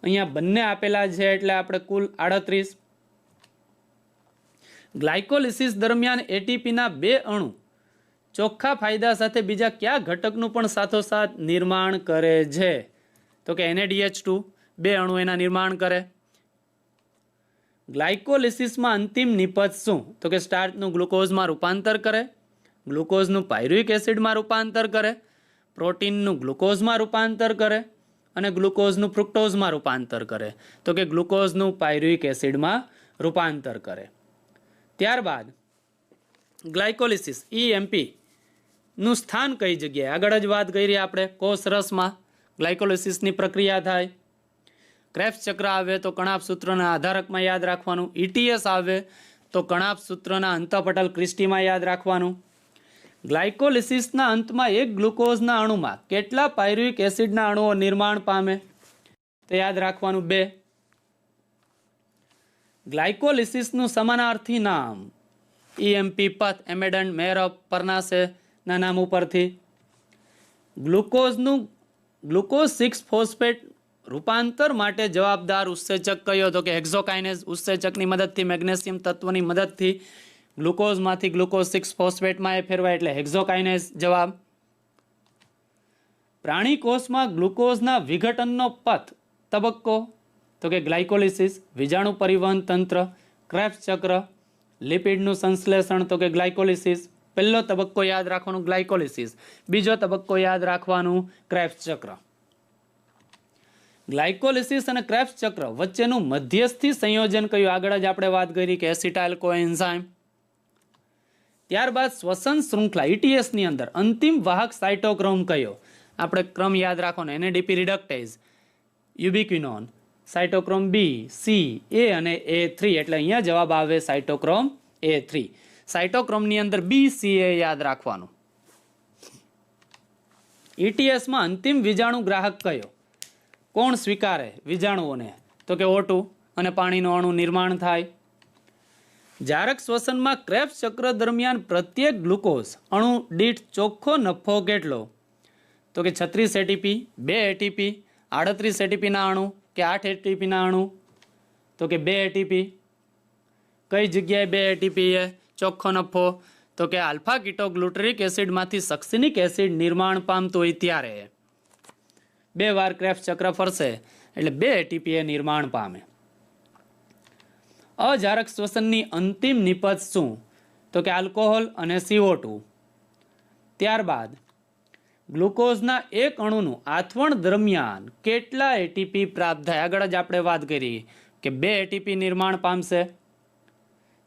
અહીંયા બંને આપેલા છે એટલે આપણે કુલ 38. ગ્લાયકોલિસિસ દરમિયાન ATPના 2 અણુ ચોખ્ખા ફાયદા સાથે બીજા કયા ઘટકનું પણ સાથોસાથ નિર્માણ કરે છે? તો કે NaDH2 2 અણુ એના નિર્માણ કરે. ગ્લાયકોલિસિસમાં અંતિમ નિપજ શું? તો કે સ્ટાર્ચનું ગ્લુકોઝમાં રૂપાંતર કરે, ગ્લુકોઝનું પાયરુવિક એસિડમાં રૂપાંતર કરે, પ્રોટીનનું ગ્લુકોઝમાં રૂપાંતર કરે અને ગ્લુકોઝનું ફ્રુક્ટોઝમાં રૂપાંતર કરે. તો કે ગ્લુકોઝનું પાયરુવિક એસિડમાં રૂપાંતર કરે. ત્યારબાદ ગ્લાયકોલિસિસ EMP નું સ્થાન કઈ જગ્યાએ? આગળ જ વાત કરી આપણે, કોષ રસમાં ગ્લાયકોલિસિસની પ્રક્રિયા થાય. ક્રેબ્સ ચક્ર આવે તો કણાભ સૂત્રના આધારકમાં યાદ રાખવાનું. ETS આવે તો કણાભ સૂત્રના અંતઃપટલ ક્રિસ્ટીમાં યાદ રાખવાનું. ગ્લાયકોલિસિસના અંતમાં એક ગ્લુકોઝના અણુમાં કેટલા પાયરુવિક એસિડના અણુઓ નિર્માણ પામે? તો યાદ રાખવાનું 2. ગ્લાયકોલિસિસનું સમાનાર્થી નામ? EMP પથ, એમેડન્ટ, મેરપ, પરનાસે ના નામ ઉપરથી. ગ્લુકોઝ 6 ફોસ્ફેટ રૂપાંતર માટે જવાબદાર ઉત્સેચક કયો? તો કે હેક્ઝોકાઇનેઝ. ઉત્સેચકની મદદથી, મેગ્નેશિયમ તત્વની મદદથી ગ્લુકોઝમાંથી ગ્લુકોઝ 6 ફોસ્ફેટમાં એ ફેરવાય, એટલે હેક્ઝોકાઇનેઝ જવાબ. પ્રાણી કોષમાં ગ્લુકોઝના વિઘટનનો પથ તબક્કો? તો કે ગ્લાયકોલિસિસ. વિજાણુ પરિવહન તંત્ર? ક્રેબ્સ ચક્ર. લિપિડનું સંશ્લેષણ? તો કે ગ્લાયકોલિસિસ. પહેલો તબક્કો યાદ રાખવાનું ગ્લાયકોલિસિસ, બીજો તબક્કો યાદ રાખવાનું ક્રેબ્સ ચક્ર. ગ્લાયકોલિસિસ અને ક્રેબ્સ ચક્ર વચ્ચેનું મધ્યસ્થી સંયોજન કયું? આગળ જ આપણે વાત કરી કે એસિટાઇલ કોએન્ઝાઇમ. ત્યારબાદ શ્વસન શૃંખલા ETS ની અંદર અંતિમ વાહક સાઇટોક્રોમ કયો? આપણે ક્રમ યાદ રાખવાનો, NADP રિડક્ટેઝ, યુબિક્વિનોન, cytochrome B, C, A અને A3, એટલે અહીંયા જવાબ આવે સાઇટોક્રોમ A3. સાઇટોક્રોમની અંદર B, C, A યાદ રાખવાનું. ETSમાં અંતિમ વિજાણુ ગ્રાહક કયો? કોણ સ્વીકારે વિજાણુઓને? તો કે O2 અને પાણીનો અણુ નિર્માણ થાય. જારક શ્વસનમાં ક્રેબ્સ ચક્ર દરમિયાન પ્રત્યેક ગ્લુકોઝ અણુ દીઠ ચોખ્ખો નફો કેટલો? તો કે 36 એટીપી, 2 એટીપી, 38 એટીપીના અણુ કે 8 એટીપીના અણુ? તો કે 2 એટીપી. કઈ જગ્યાએ 2 એટીપી એ ચોખ્ખો નફો? તો કે આલ્ફા કીટોગ્લુટરિક એસિડમાંથી સક્સિનિક એસિડ નિર્માણ પામતું હોય ત્યારે 2 વાર ક્રેબ્સ ચક્ર ફરશે એટલે 2 એટીપી એ નિર્માણ પામે. અજારક શ્વસનની અંતિમ નિપજ શું? તો કે આલ્કોહોલ અને CO2. ત્યારબાદ ગ્લુકોઝના એક અણુનું આથવણ દરમિયાન કેટલા એટીપી પ્રાપ્ત થાય? આગળ જ આપણે વાત કરી કે 2 એટીપી નિર્માણ પામશે.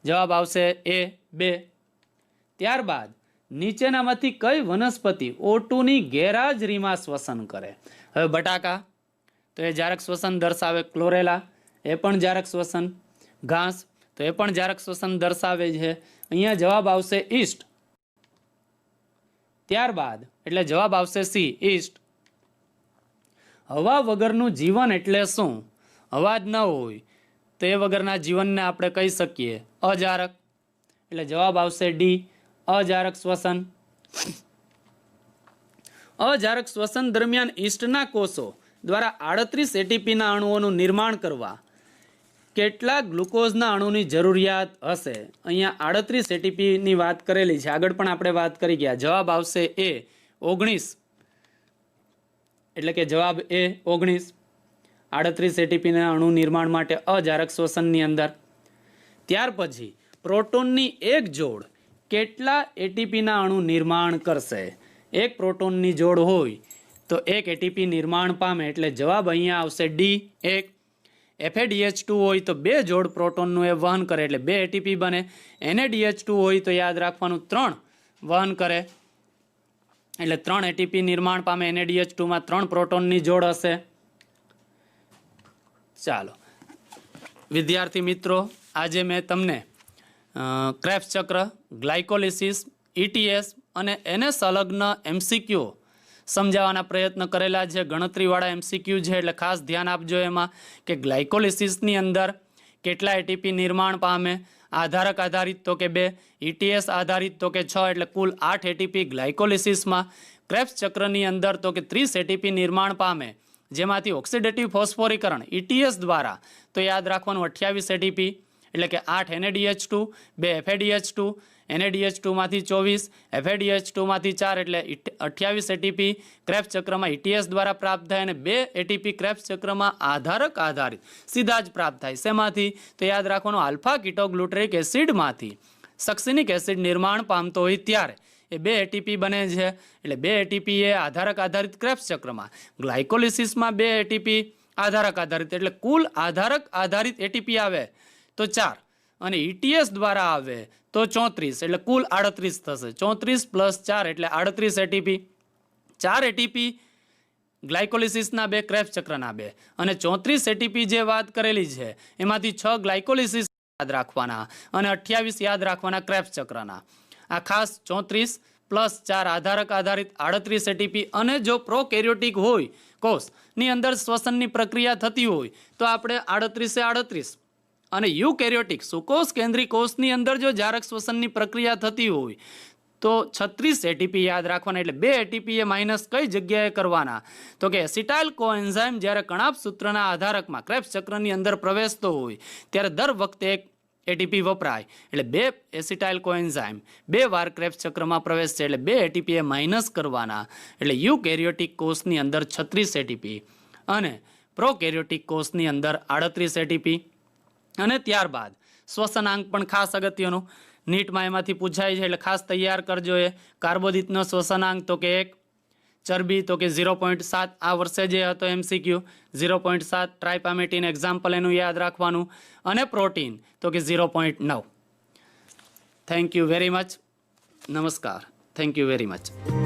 જવાબ આવશે એ 2. ત્યારબાદ નીચેનામાંથી કઈ વનસ્પતિ O2 ની ગેરહાજરીમાં શ્વસન કરે? હવે બટાકા તો એ જારક શ્વસન દર્શાવે. ક્લોરેલા એ પણ જારક શ્વસન. ઘાસ તો એ પણ જારક શ્વસન દર્શાવે છે. અહીંયા જવાબ આવશે ઈસ્ટ. ત્યારબાદ એટલે જવાબ આવશે સી, ઈસ્ટ. હવા વગરનું જીવન એટલે શું? હવા જ ન હોય તો એ વગરના જીવનને આપણે કહી શકીએ અજારક. એટલે જવાબ આવશે ડી, અજારક શ્વસન. અજારક શ્વસન દરમિયાન ઈસ્ટના કોષો દ્વારા 38 એટીપીના અણુઓનું નિર્માણ કરવા કેટલા ગ્લુકોઝના અણુની જરૂરિયાત હશે? અહીંયા 38 એટીપીની વાત કરેલી છે, આગળ પણ આપણે વાત કરી ગયા. જવાબ આવશે એ 19. એટલે કે જવાબ એ 19. 38 એટીપીના અણુ નિર્માણ માટે અજારક શ્વસનની અંદર. ત્યાર પછી પ્રોટોનની એક જોડ કેટલા એટીપીના અણુ નિર્માણ કરશે? એક પ્રોટોનની જોડ હોય તો 1 એટીપી નિર્માણ પામે. એટલે જવાબ અહીંયા આવશે ડી, 1. FADH2 હોય તો 2 જોડ પ્રોટોનનું એ વહન કરે એટલે 2 એટીપી બને. NADH2 હોય તો યાદ રાખવાનું 3 વહન કરે એટલે 3 એટીપી નિર્માણ પામે. NADH2 માં 3 પ્રોટોનની જોડ હશે. ચાલો વિદ્યાર્થી મિત્રો, આજે મેં તમને ક્રેબ્સ ચક્ર, ગ્લાયકોલિસિસ, ETS અને એને સંલગ્ન MCQ સમજાવવાના પ્રયત્ન કરેલા છે. ગણતરીવાળા MCQ છે એટલે ખાસ ધ્યાન આપજો એમાં કે ગ્લાયકોલિસિસની અંદર કેટલા એટીપી નિર્માણ પામે? આધારક આધારિત તો કે 2, ETS આધારિત તો કે 6 એટલે કુલ 8 એટીપી ગ્લાયકોલિસિસમાં. ક્રેબ્સ ચક્રની અંદર તો કે 30 એટીપી નિર્માણ પામે, જેમાંથી ઓક્સિડેટિવ ફોસ્ફોરીકરણ ETS દ્વારા તો યાદ રાખવાનું 28 એટીપી એટલે કે 8 NADH2, 2 FADH2, NADH2 માંથી 24, FADH2 માંથી 4 એટલે 28 એટીપી ક્રેબ્સ ચક્રમાં ETS દ્વારા પ્રાપ્ત થાય અને 2 એટીપી ક્રેબ્સ ચક્રમાં આધારક આધારિત સીધા જ પ્રાપ્ત થાય. શેમાંથી? તો યાદ રાખવાનું આલ્ફા કીટોગ્લુટરિક એસિડમાંથી સક્સિનિક એસિડ નિર્માણ પામતો હોય ત્યારે એ 2 એટીપી બને છે. એટલે 2 એટીપી એ આધારક આધારિત ક્રેબ્સ ચક્રમાં. ગ્લાયકોલિસિસમાં 2 એટીપી આધારક આધારિત એટલે કુલ આધારક આધારિત એટીપી આવે તો 4 અને ETS દ્વારા આવે તો 34 એટલે કુલ 38 થશે. 34 પ્લસ 4 એટલે 38 એટીપી. 4 એટીપી ગ્લાયકોલિસિસના 2, ક્રેબ્સ ચક્રના 2 અને 34 એટીપી જે વાત કરેલી છે એમાંથી 6 ગ્લાયકોલિસિસ યાદ રાખવાના અને 28 યાદ રાખવાના ક્રેબ્સ ચક્રના. આ ખાસ 34 પ્લસ 4 આધારક આધારિત 38 એટીપી. અને જો પ્રોકેરિયોટિક હોય કોષની અંદર શ્વસનની પ્રક્રિયા થતી હોય તો આપણે 38 અને યુકેરિયોટિક સુકોષ કેન્દ્રી કોષની અંદર જો જારક શ્વસનની પ્રક્રિયા થતી હોય તો 36 એટીપી યાદ રાખવાના. એટલે 2 એટીપી એ માઇનસ કઈ જગ્યાએ કરવાના? તો કે એસિટાઇલ કોએન્ઝાઇમ જ્યારે કણાભ સૂત્રના આધારકમાં ક્રેબ્સ ચક્રની અંદર પ્રવેશતો હોય ત્યારે દર વખતે 1 એટીપી વપરાય. એટલે 2 એસિટાઇલ કોએન્ઝાઇમ 2 વાર ક્રેબ્સ ચક્રમાં પ્રવેશ છે એટલે 2 એટીપી એ માઇનસ કરવાના. એટલે યુકેરિયોટિક કોષની અંદર 36 એટીપી અને પ્રોકેરિયોટિક કોષની અંદર 38 એટીપી. અને ત્યારબાદ શ્વસનાંક પણ ખાસ અગત્યનો નીટમાં એમાંથી પૂછાય છે એટલે ખાસ તૈયાર કરજો. એ કાર્બોદિતનો શ્વસનાંક તો કે 1, ચરબી તો કે 0.7. આ વર્ષે જે હતો MCQ 0.7. ટ્રાઇપામેટિન એક્ઝામ્પલ એનું યાદ રાખવાનું અને પ્રોટીન તો કે 0.9. Thank you very much. નમસ્કાર. Thank you very much.